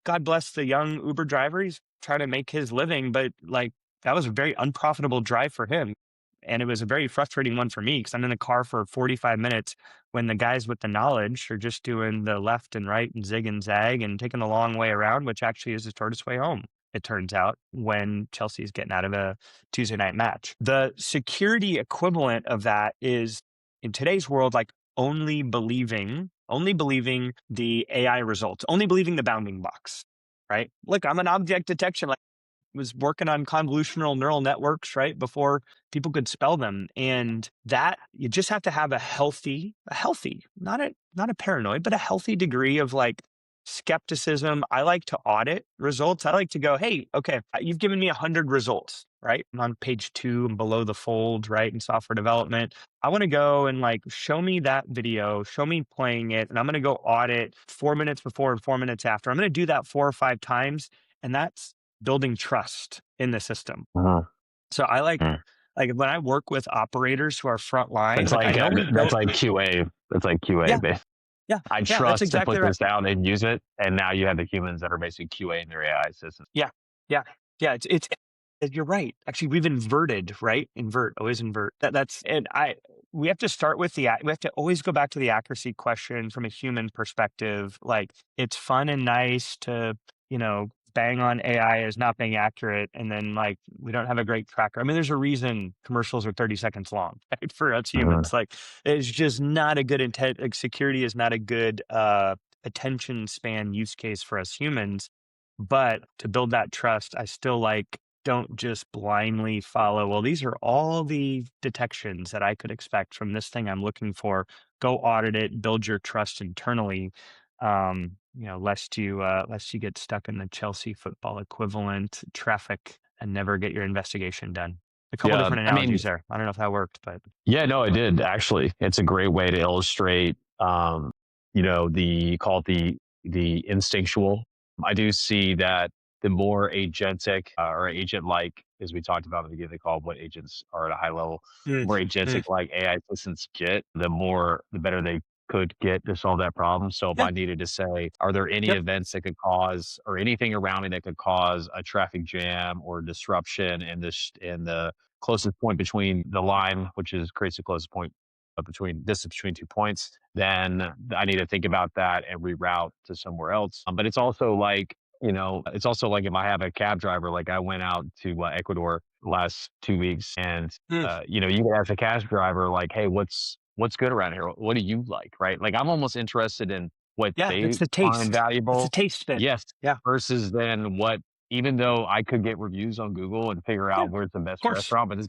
God bless the young Uber driver. He's trying to make his living, but like that was a very unprofitable drive for him. And it was a very frustrating one for me because I'm in the car for 45 minutes when the guys with the knowledge are just doing the left and right and zig and zag and taking the long way around, which actually is the shortest way home, it turns out, when Chelsea's getting out of a Tuesday night match. The security equivalent of that is in today's world, like only believing the AI results, only believing the bounding box, right? Look, I'm an object detection, like was working on convolutional neural networks, right? Before people could spell them. And that you just have to have a healthy, not a paranoid, but a healthy degree of like skepticism. I like to audit results. I like to go, hey, okay, you've given me 100 results, right? I'm on page 2 and below the fold, right? In software development. I want to go and like show me that video, show me playing it, and I'm going to go audit 4 minutes before and 4 minutes after. I'm going to do that 4 or 5 times. And that's building trust in the system. Mhm. So I Mm. like when I work with operators who are frontline, That's like I like know we that's built. like QA. That's like QA. Yeah, yeah, I yeah, that's trust to exactly put right. this down and use it, and now you have the humans that are basically QA in their AI system. Yeah, yeah, yeah. It's you're right. Actually, we've inverted, right? Invert, always invert. That's and I we have to start with we have to always go back to the accuracy question from a human perspective. Like it's fun and nice to, bang on AI as not being accurate, and then like we don't have a great tracker. I mean, there's a reason commercials are 30 seconds long, right? For us Mhm. humans. Like it's just not a good intent. Like security is not a good attention span use case for us humans. But to build that trust, I still like don't just blindly follow, well, these are all the detections that I could expect from this thing I'm looking for. Go audit it, build your trust internally. Lest you get stuck in the Chelsea football equivalent traffic and never get your investigation done. A couple Yeah, different I mean, analogies there. I don't know if that worked, but yeah, no, it did actually. It's a great way to illustrate, the call it the instinctual. I do see that the more agentic or agent-like, as we talked about at the beginning of the call, what agents are at a high level, the Mm, more mm. agentic-like AI assistants get, the better they could get to solve that problem. So if Yeah, I needed to say, are there any yep. events that could cause, or anything around me that could cause a traffic jam or disruption in the closest point between the line, which is creates the closest point between distance between 2 points, then I need to think about that and reroute to somewhere else. But it's also like if I have a cab driver, like I went out to Ecuador last 2 weeks, and Mm. you can ask a cab driver like, "Hey, what's good around here? What do you like?" Right? Like I'm almost interested in what Yeah, it's they the find taste. It's a valuable, taste fit. yes, Yeah, versus then what even though I could get reviews on Google and figure yeah, out of where's the best course. restaurant, but this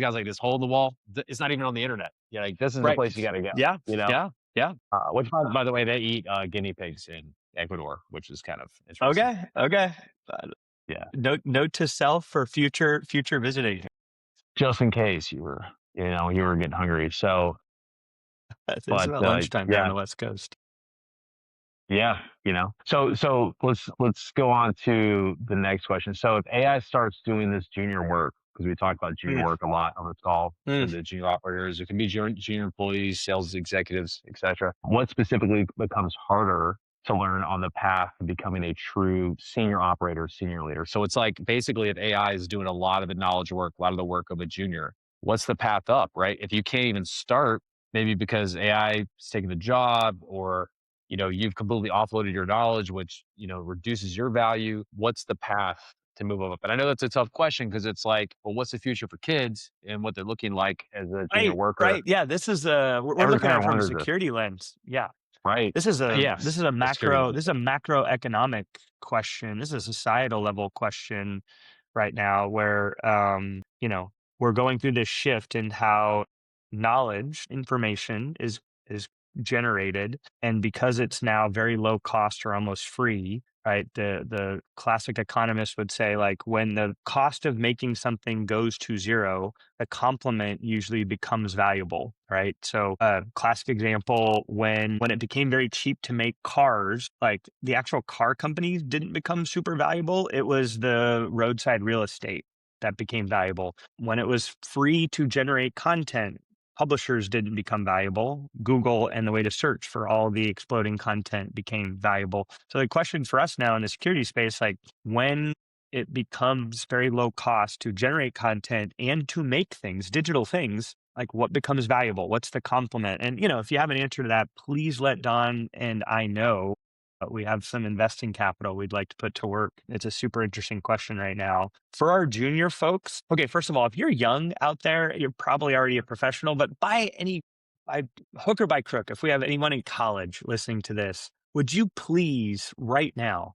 guy's like this hole in the wall. It's not even on the internet. Yeah, like this is the Right. place you got to go. Yeah, You know, yeah, yeah. which by the way, they eat guinea pigs in Ecuador, which is kind of interesting. Okay, okay. Uh, Yeah, note to self for future visiting. just in case you were getting hungry. So, It's but about lunchtime here on yeah, the West Coast. Yeah, let's go on to the next question. So if AI starts doing this junior work, because we talked about junior Mm, work a lot on this call, mm. and the junior operators, it can be junior employees, sales executives, etc. What specifically becomes harder to learn on the path to becoming a true senior operator, senior leader? So it's like basically if AI is doing a lot of the knowledge work, a lot of the work of a junior, what's the path up, right? If you can't even start, maybe because AI is taking the job, or you've completely offloaded your knowledge, which, reduces your value. What's the path to move up? And I know that's a tough question because it's like, well, what's the future for kids and what they're looking like as a junior Right, worker? right. Yeah, this is we're Everyone looking kind at of it from a wonders this, security lens. Yeah. right? This Yes, is a a security macro lens. macroeconomic question. This is a societal level question right now where we're going through this shift in how knowledge, information is generated, and because it's now very low cost or almost free, right? The classic economist would say, like, when the cost of making something goes to zero, the complement usually becomes valuable, right? So, classic example, when it became very cheap to make cars, like the actual car companies didn't become super valuable. It was the roadside real estate that became valuable. When it was free to generate content, publishers didn't become valuable. Google and the way to search for all the exploding content became valuable. So the question for us now in the security space, like, when it becomes very low cost to generate content and to make things, digital things, like, what becomes valuable? What's the complement? And, if you have an answer to that, please let Don and I know. We have some investing capital we'd like to put to work. It's a super interesting question right now. For our junior folks, okay, first of all, if you're young out there, you're probably already a professional, but by hook or by crook, if we have anyone in college listening to this, would you please right now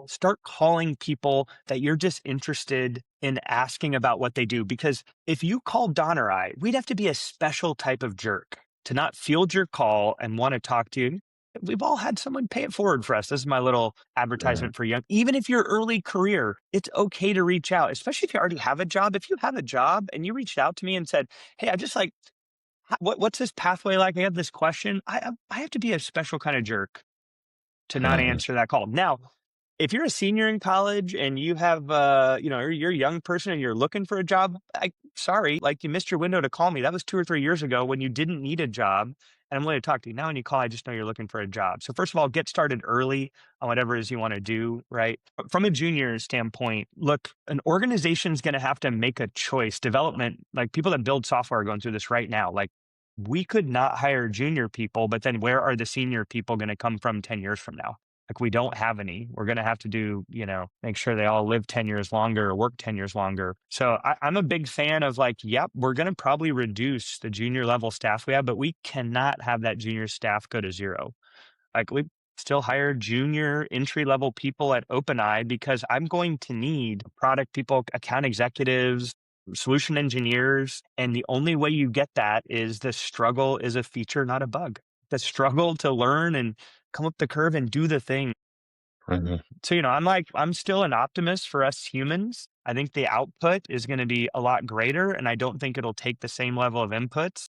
start calling people that you're just interested in asking about what they do? Because if you call Don or I, we'd have to be a special type of jerk to not field your call and want to talk to you. We've all had someone pay it forward for us. This is my little Yeah. advertisement for young. Even if you're early career, it's okay to reach out, especially if you already have a job. If you have a job and you reached out to me and said, "Hey, I just like, what's this pathway like? I have this question." I have to be a special kind of jerk to not Mhm. answer that call. Now, if you're a senior in college and you have, you're a young person and you're looking for a job, sorry, like, you missed your window to call me. That was 2 or 3 years ago when you didn't need a job. And I'm willing to talk to you. Now, when you call, I just know you're looking for a job. So, first of all, get started early on whatever it is you want to do, right? But from a junior standpoint, look, an organization's going to have to make a choice. Development, like people that build software are going through this right now. Like, we could not hire junior people, but then where are the senior people going to come from 10 years from now? Like, we don't have any. We're going to have to do, make sure they all live 10 years longer or work 10 years longer. So I'm a big fan of, like, yep, we're going to probably reduce the junior level staff we have, but we cannot have that junior staff go to zero. Like, we still hire junior entry level people at OpenEye because I'm going to need product people, account executives, solution engineers. And the only way you get that is the struggle is a feature, not a bug. The struggle to learn and come up the curve and do the thing. Mhm. So, I'm still an optimist for us humans. I think the output is going to be a lot greater, and I don't think it'll take the same level of inputs.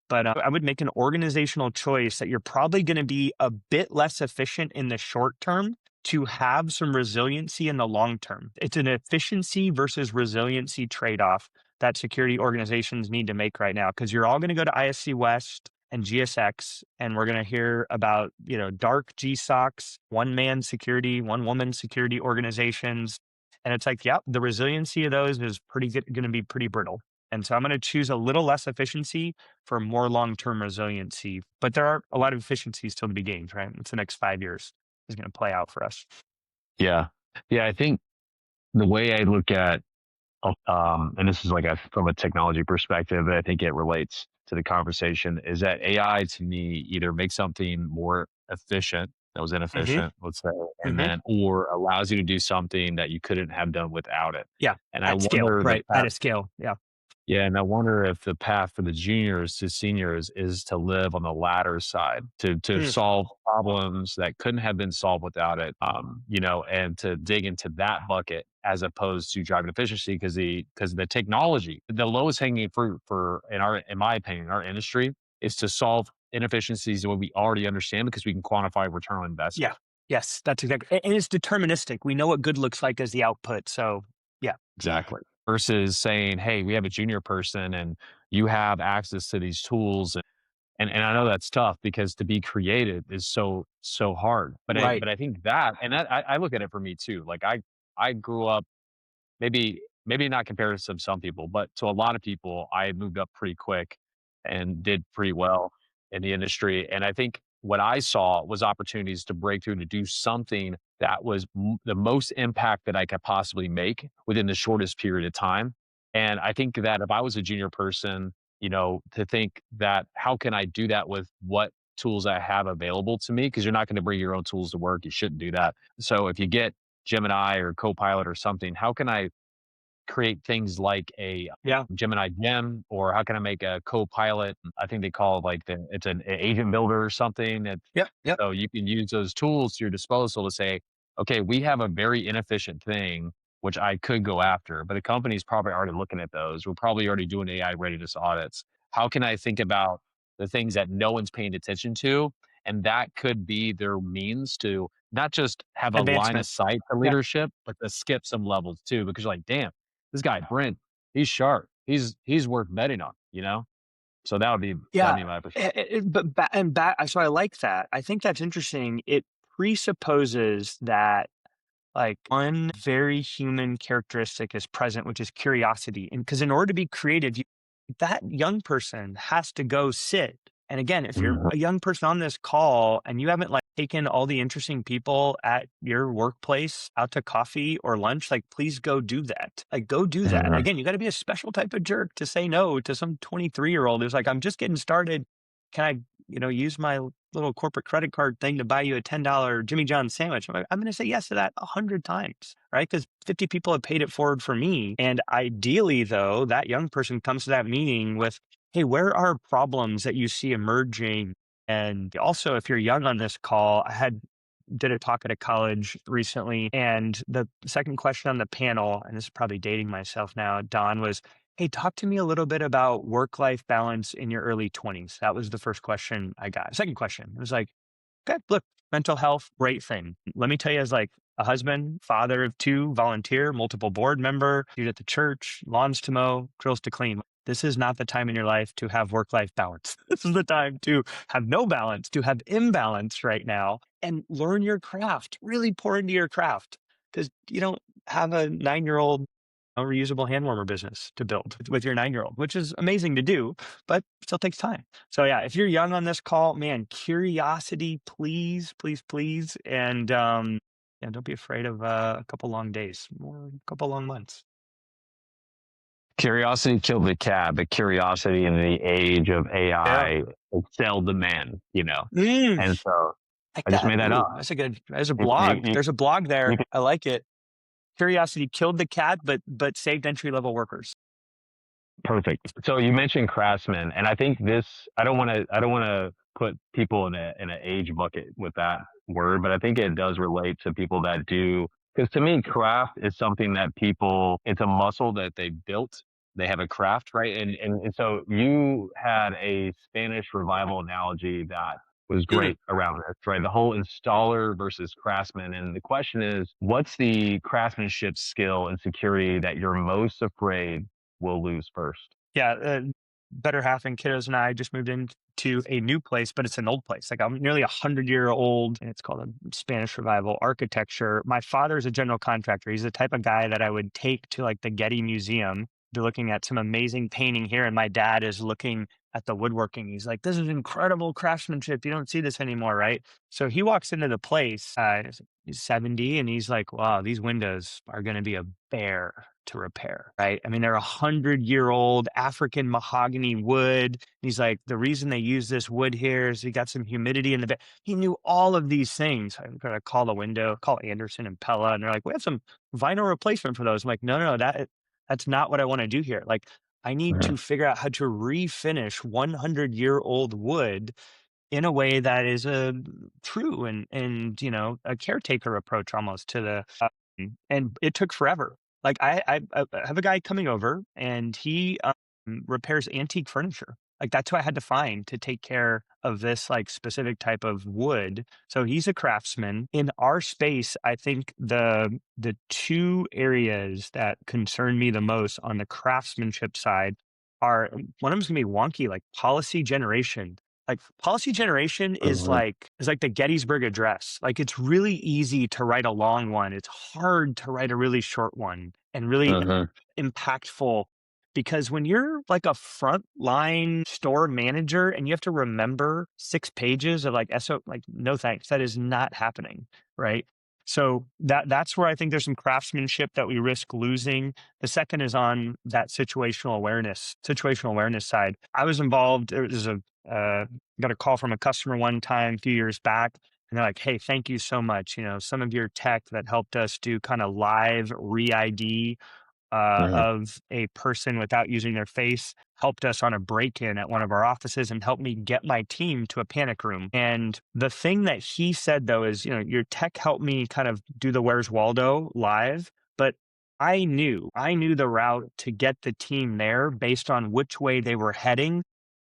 But I would make an organizational choice that you're probably going to be a bit less efficient in the short term to have some resiliency in the long term. It's an efficiency versus resiliency trade off that security organizations need to make right now, because you're all going to go to ISC West and GSX, and we're going to hear about, dark GSOCs, one man security, one woman security organizations. And it's like, yeah, the resiliency of those is going to be pretty brittle. And so I'm going to choose a little less efficiency for more long-term resiliency. But there are a lot of efficiencies still to be gained, right? It's the next 5 years is going to play out for us. Yeah. Yeah. I think the way I look at, and this is like from a technology perspective, I think it relates to the conversation, is that AI to me either makes something more efficient that was Hmm. inefficient, let's say, and Hmm. then, or allows you to do something that you couldn't have done without it. Yeah. And I At scale, wonder the right? At path. a scale. Yeah. Yeah, and I wonder if the path for the juniors to seniors is to live on the latter side, to Mm. solve problems that couldn't have been solved without it, and to dig into that bucket as opposed to driving efficiency, because the technology, the lowest hanging fruit for in my opinion, our industry is to solve inefficiencies what we already understand because we can quantify return on Yeah. investment. Yes, that's exactly, and it's deterministic. We know what good looks like as the output. So yeah. Exactly. Versus saying, hey, we have a junior person and you have access to these tools. And I know that's tough because to be creative is so hard. Right. But I think that and that I look at it for me too. Like I grew up maybe not compared to some people, but to a lot of people, I moved up pretty quick and did pretty well in the industry. And I think what I saw was opportunities to break through to do something that was the most impact that I could possibly make within the shortest period of time. And I think that if I was a junior person, to think that how can I do that with what tools I have available to me? Because you're not going to bring your own tools to work. You shouldn't do that. So if you get Gemini or Copilot or something, how can I create things like a Yeah. Gemini Gem, or how can I make a Copilot? I think they call it like it's an agent builder or something. Yep. Yep. So you can use those tools to your disposal to say, okay, we have a very inefficient thing which I could go after, but the company's probably already looking at those. We're probably already doing AI readiness audits. How can I think about the things that no one's paying attention to? And that could be their means to not just have a line of Advancement. sight to Yeah. leadership, but to skip some levels too, because you're like, damn, this guy Brent, he's sharp. He's worth betting on. So that'd Yeah. be my perspective. So I like that. I think that's interesting. It presupposes that like one very human characteristic is present, which is curiosity. And because in order to be creative, that young person has to go sit. And again, if you're Mhm. a young person on this call and you haven't like taken all the interesting people at your workplace out to coffee or lunch, like please go do that. Like go do that. Mhm. Again, you got to be a special type of jerk to say no to some 23-year-old who's like, I'm just getting started. Can I, use my little corporate credit card thing to buy you a $10 Jimmy John's sandwich? I'm going to say yes to that 100 times, right? Because 50 people have paid it forward for me. And ideally, though, that young person comes to that meeting with, hey, where are problems that you see emerging? And also, if you're young on this call, did a talk at a college recently, and the second question on the panel, and this is probably dating myself now, Don, was, hey, talk to me a little bit about work-life balance in your early 20s. That was the first question I got. Second question, it was like, okay, look, mental health, great thing. Let me tell you, as like a husband, father of two, volunteer, multiple board member, dude at the church, lawns to mow, grills to clean. This is not the time in your life to have work life balance. This is the time to have no balance, to have imbalance right now, and learn your craft. Really pour into your craft because you don't have a 9-year-old a reusable hand warmer business to build with your 9-year-old, which is amazing to do, but still takes time. So yeah, if you're young on this call, man, curiosity, please, please, please. And yeah, don't be afraid of a couple long days or a couple long months. Curiosity killed the cat, but curiosity in the age of Yeah. AI excelled the man. Mm, And so like I just that. made that Ooh, up. there's a You, you, blog. you, There's a blog you there. I like it. Curiosity killed the cat, but saved entry level workers. Perfect. So you mentioned craftsman, and I think I don't want to put people in an age bucket with that word, but I think it does relate to people that do because to me, craft is something that it's a muscle that they built. They have a craft, right? And so you had a Spanish revival analogy that was Mm. great around this, right? The whole installer versus craftsman. And the question is, what's the craftsmanship skill and security that you're most afraid will lose first? Yeah, better half and kiddos and I just moved into a new place, but it's an old place. Like I'm nearly 100-year old, and it's called a Spanish Revival architecture. My father's a general contractor. He's the type of guy that I would take to like the Getty Museum, be looking at some amazing painting here, and my dad is looking at the woodworking. He's like, "This is incredible craftsmanship. You don't see this anymore, right?" So he walks into the place. He's 70, and he's like, "Wow, these windows are going to be a bear to repair, right?" I mean, they're 100-year-old African mahogany wood. He's like, the reason they use this wood here is you got some humidity in the bed. He knew all of these things. I'm going to call the window, call Anderson and Pella, and they're like, we have some vinyl replacement for those. I'm like, no, no, no, that's not what I want to do here. Like, I need to Mhm. figure out how to refinish 100-year-old wood in a way that is a true and a caretaker approach almost to the and it took forever. Like I have a guy coming over and he repairs antique furniture. Like that's who I had to find to take care of this like specific type of wood. So he's a craftsman. In our space, I think the two areas that concern me the most on the craftsmanship side are one of them's gonna be wonky, like policy generation. Like policy generation Mhm. is like the Gettysburg Address. Like it's really easy to write a long one. It's hard to write a really short one and really Mhm. impactful, because when you're like a frontline store manager and you have to remember 6 pages of like SO, like no thanks, that is not happening, right? So that's where I think there's some craftsmanship that we risk losing. The second is on that situational awareness side. I was involved. There was a got a call from a customer one time a few years back, and they're like, "Hey, thank you so much. You know, some of your tech that helped us do kind of live re-ID Mhm. of a person without using their face helped us on a break-in at one of our offices and helped me get my team to a panic room." And the thing that he said though is, you know, your tech helped me kind of do the Where's Waldo live, but I knew the route to get the team there based on which way they were heading,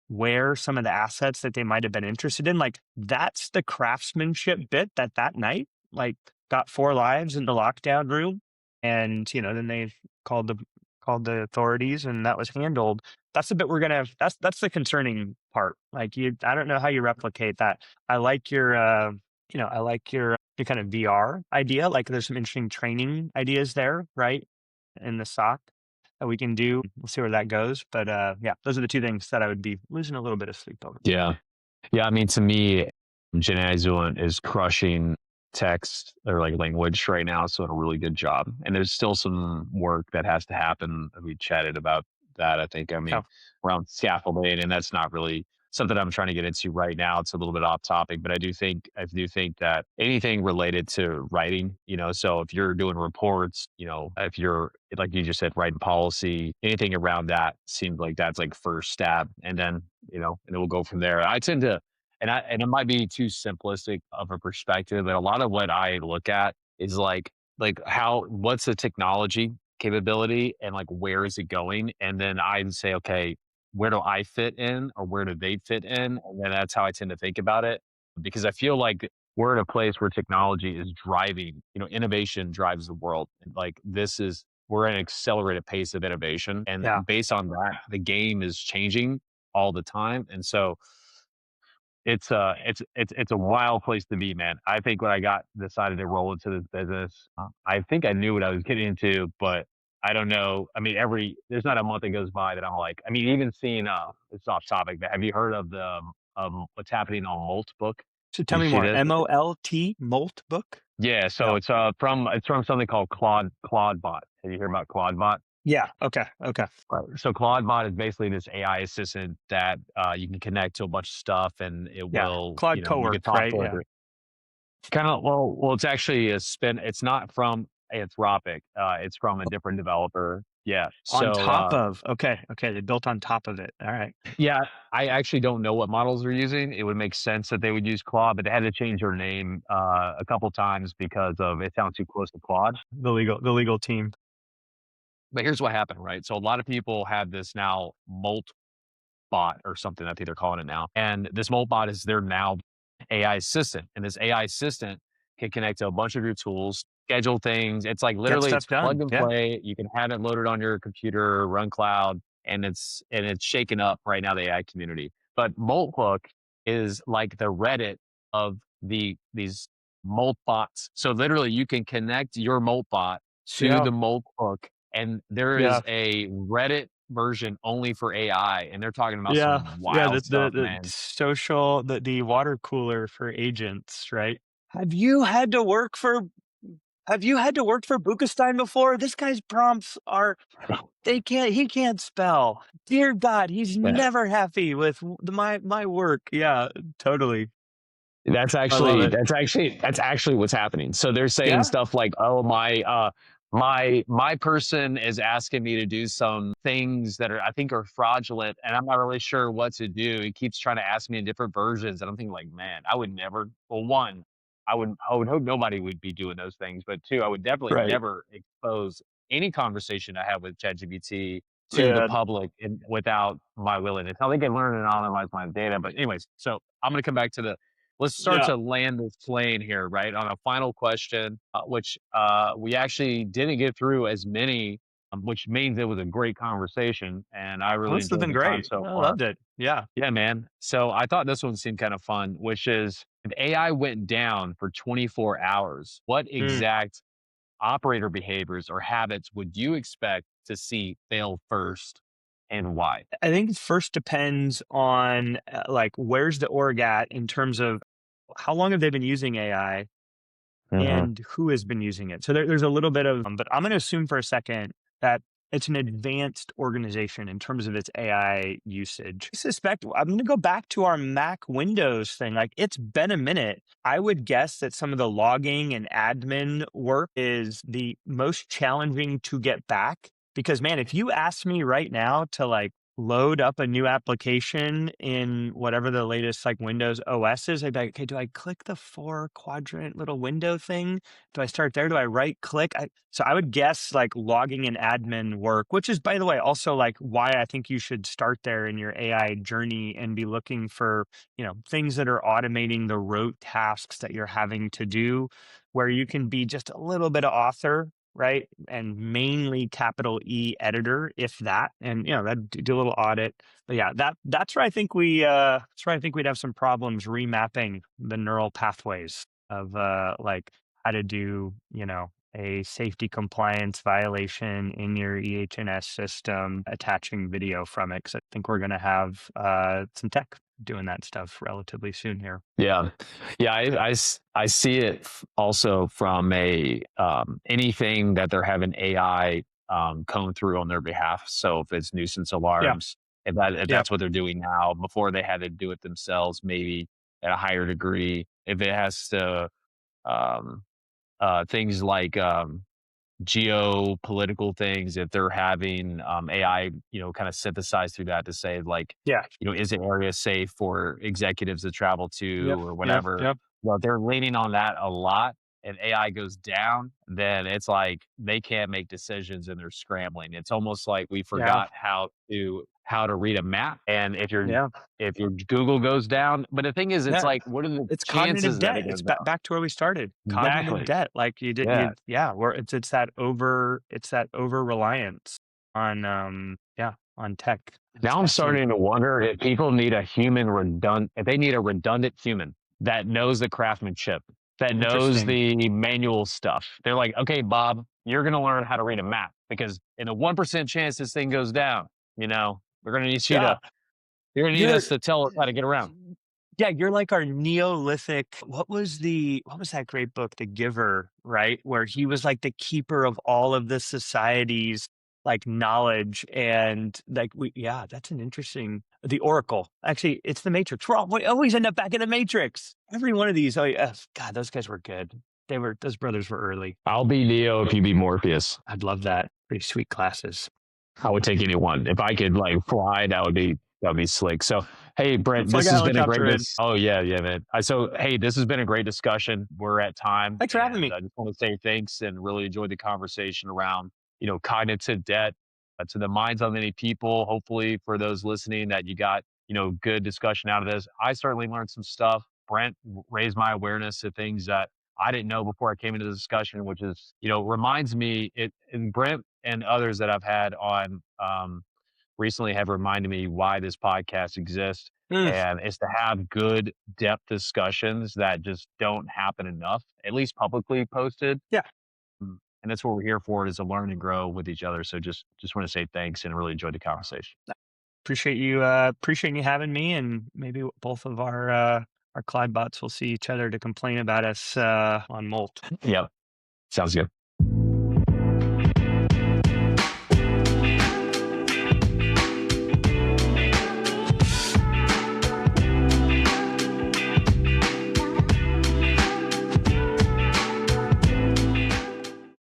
where some of the assets that they might have been interested in. Like that's the craftsmanship bit that night, like got four lives in the lockdown room. And, you know, then they called the called the authorities and that was handled. That's the bit we're gonna that's the concerning part. Like you I don't know how you replicate that. I like your I like your kind of VR idea. Like there's some interesting training ideas there, right? In the SOC that we can do. We'll see where that goes. But yeah, those are the two things that I would be losing a little bit of sleep over. Yeah. Yeah, I mean, to me, Gen is crushing text or like language right now, so a really good job. And there's still some work that has to happen. We chatted about that. I think, I Yeah. mean, around scaffolding, and that's not really something I'm trying to get into right now. It's a little bit off topic, but I do think that anything related to writing, so if you're doing reports, if you're like you just said, writing policy, anything around that seems like that's like first stab, and then and then we'll go from there. I tend to, and it might be too simplistic of a perspective, but a lot of what I look at is like how what's the technology capability and like where is it going, and then I say, okay, where do I fit in or where do they fit in, and then that's how I tend to think about it because I feel like we're in a place where technology is driving, innovation drives the world. Like this is we're at an accelerated pace of innovation, and Yeah. based on that, the game is changing all the time. And so it's a wild place to be, man. I think when I got decided to roll into this business, I think I knew what I was getting into, but I don't know. I mean, there's not a month that goes by that I'm like, I mean, even seeing it's off topic, but have you heard of the what's happening on Molt book? So Did tell you me see more. this? MOLT Molt book? Yeah, so No. it's from something called Claude Bot. Have you heard about Claude Bot? Yeah. Okay. Okay. Right. So Claude is basically this AI assistant that you can connect to a bunch of stuff, and it Yeah. will, Claude you can Cowork, talk right? to Yeah. it. Kind of, well, it's actually a spin. It's not from Anthropic. It's from a different developer. Yeah. On So top of, okay. Okay. They built on top of it. All right. yeah, I actually don't know what models they're using. It would make sense that they would use Claude, but they had to change their name a couple times because of it sounds too close to Claude. The legal team. But here's what happened, right? So a lot of people have this now Molt bot or something. I think they're calling it now. And this Molt bot is their now AI assistant. And this AI assistant can connect to a bunch of your tools, schedule things. It's like Get literally stuff it's plug done. and Yeah. play. You can have it loaded on your computer, run cloud, and it's shaking up right now the AI community. But Moltbook is like the Reddit of these Molt bots. So literally you can connect your Molt bot to Yeah. the Moltbook, and there is Yeah. a Reddit version only for AI, and they're talking about Yeah. some Yeah. wild stuff, man. The water cooler for agents, right? Have you had to work for have you had to work for Bukestein before? This guy's prompts are he can't spell. Dear God, he's Yeah. never happy with my work. Yeah, totally. That's I love actually it. that's actually that's actually what's happening. So they're saying Yeah? stuff like, "Oh, my person is asking me to do some things that I think are fraudulent, and I'm not really sure what to do. He keeps trying to ask me in different versions." And I'm thinking like, "Man, I would never." Well, one, I would hope nobody would be doing those things, but two, I would definitely Right. never expose any conversation I have with ChatGPT to the public without my willingness. Now they can learn and analyze my data, but anyways, so I'm going to come back to let's start Yeah. to land this plane here, right? On a final question, which we actually didn't get through as many, which means it was a great conversation, and I Well, really this has enjoyed been the time great. so I far. loved it. Yeah. Yeah, man. So I thought this one seemed kind of fun, which is if AI went down for 24 hours, what Mm. exact operator behaviors or habits would you expect to see fail first and why? I think it first depends on like where's the org at in terms of how long have they been using AI Hmm. and who has been using it. So there's a little bit of, but I'm going to assume for a second that it's an advanced organization in terms of its AI usage. I suspect I'm going to go back to our Mac Windows thing. Like it's been a minute. I would guess that some of the logging and admin work is the most challenging to get back. Because man, if you ask me right now to like load up a new application in whatever the latest like Windows OS is, I'd be like, okay, do I click the 4 quadrant little window thing? Do I start there? Do I right click? So I would guess like logging and admin work, which is, by the way, also like why I think you should start there in your AI journey and be looking for, things that are automating the rote tasks that you're having to do, where you can be just a little bit of author, right? And mainly capital E editor, if that, and that do a little audit. But yeah, that's where I think we'd have some problems remapping the neural pathways of like how to do, a safety compliance violation in your EHS system, attaching video from it. Cause I think we're gonna have some tech doing that stuff relatively soon here. Yeah. Yeah. I see it also from anything that they're having AI comb through on their behalf. So if it's nuisance Yeah. alarms, if Yeah. that's what they're doing now, before they had to do it themselves, maybe at a higher degree, if it has to, um, things like geopolitical things, if they're having AI, kind of synthesized through that to say like, Yeah. is an area safe for executives to travel to Yep. or Yep. whatever? Yep. Well, they're leaning on that a lot. And AI goes down, then it's like they can't make decisions and they're scrambling. It's almost like we Yeah. forgot how to read a map. And Yeah. if your Google goes down, but the thing is, it's Yeah. like, what are the It's cognitive chances that it debt. goes It's down? back to where we started. Cognitive Exactly. debt. Like you did, Yeah. yeah, where it's that over reliance on, on tech. It's Now I'm starting fascinating. to wonder if people need if they need a redundant human that knows the craftsmanship, that knows Interesting. the manual stuff. They're like, okay, Bob, you're going to learn how to read a map because in a 1% chance this thing goes down, we're going to need Yeah. you're going to need You're us to tell us how to get around. Yeah, you're like our Neolithic. What was that great book, The Giver, right? Where he was like the keeper of all of the society's like knowledge and like that's an interesting the Oracle. Actually, it's the Matrix. We always end up back in the Matrix. Every one of these, God, those guys were good. Those brothers were early. I'll be Neo if you be Morpheus. I'd love that. Pretty sweet classes. I would take anyone. If I could like fly, that'd be slick. So, hey, Brent, Flag this a has been a great helicopter in. oh yeah, yeah, man. So, hey, this has been a great discussion. We're at time, Thanks for having and me. I just want to say thanks and really enjoyed the conversation around cognitive debt to the minds of many people. Hopefully, for those listening, that you got good discussion out of this. I certainly learned some stuff. Brent raised my awareness to things that I didn't know before I came into the discussion, which is reminds me it and Brent and others that I've had on recently have reminded me why this podcast exists. Mm, And it's to have good depth discussions that just don't happen enough, at least publicly posted. yeah. And that's what we're here for is to learn and grow with each other. So just want to say thanks and really enjoyed the conversation. Appreciate you having me, and maybe both of our Clyde bots will see each other to complain about us on Molt. Yep. Sounds good.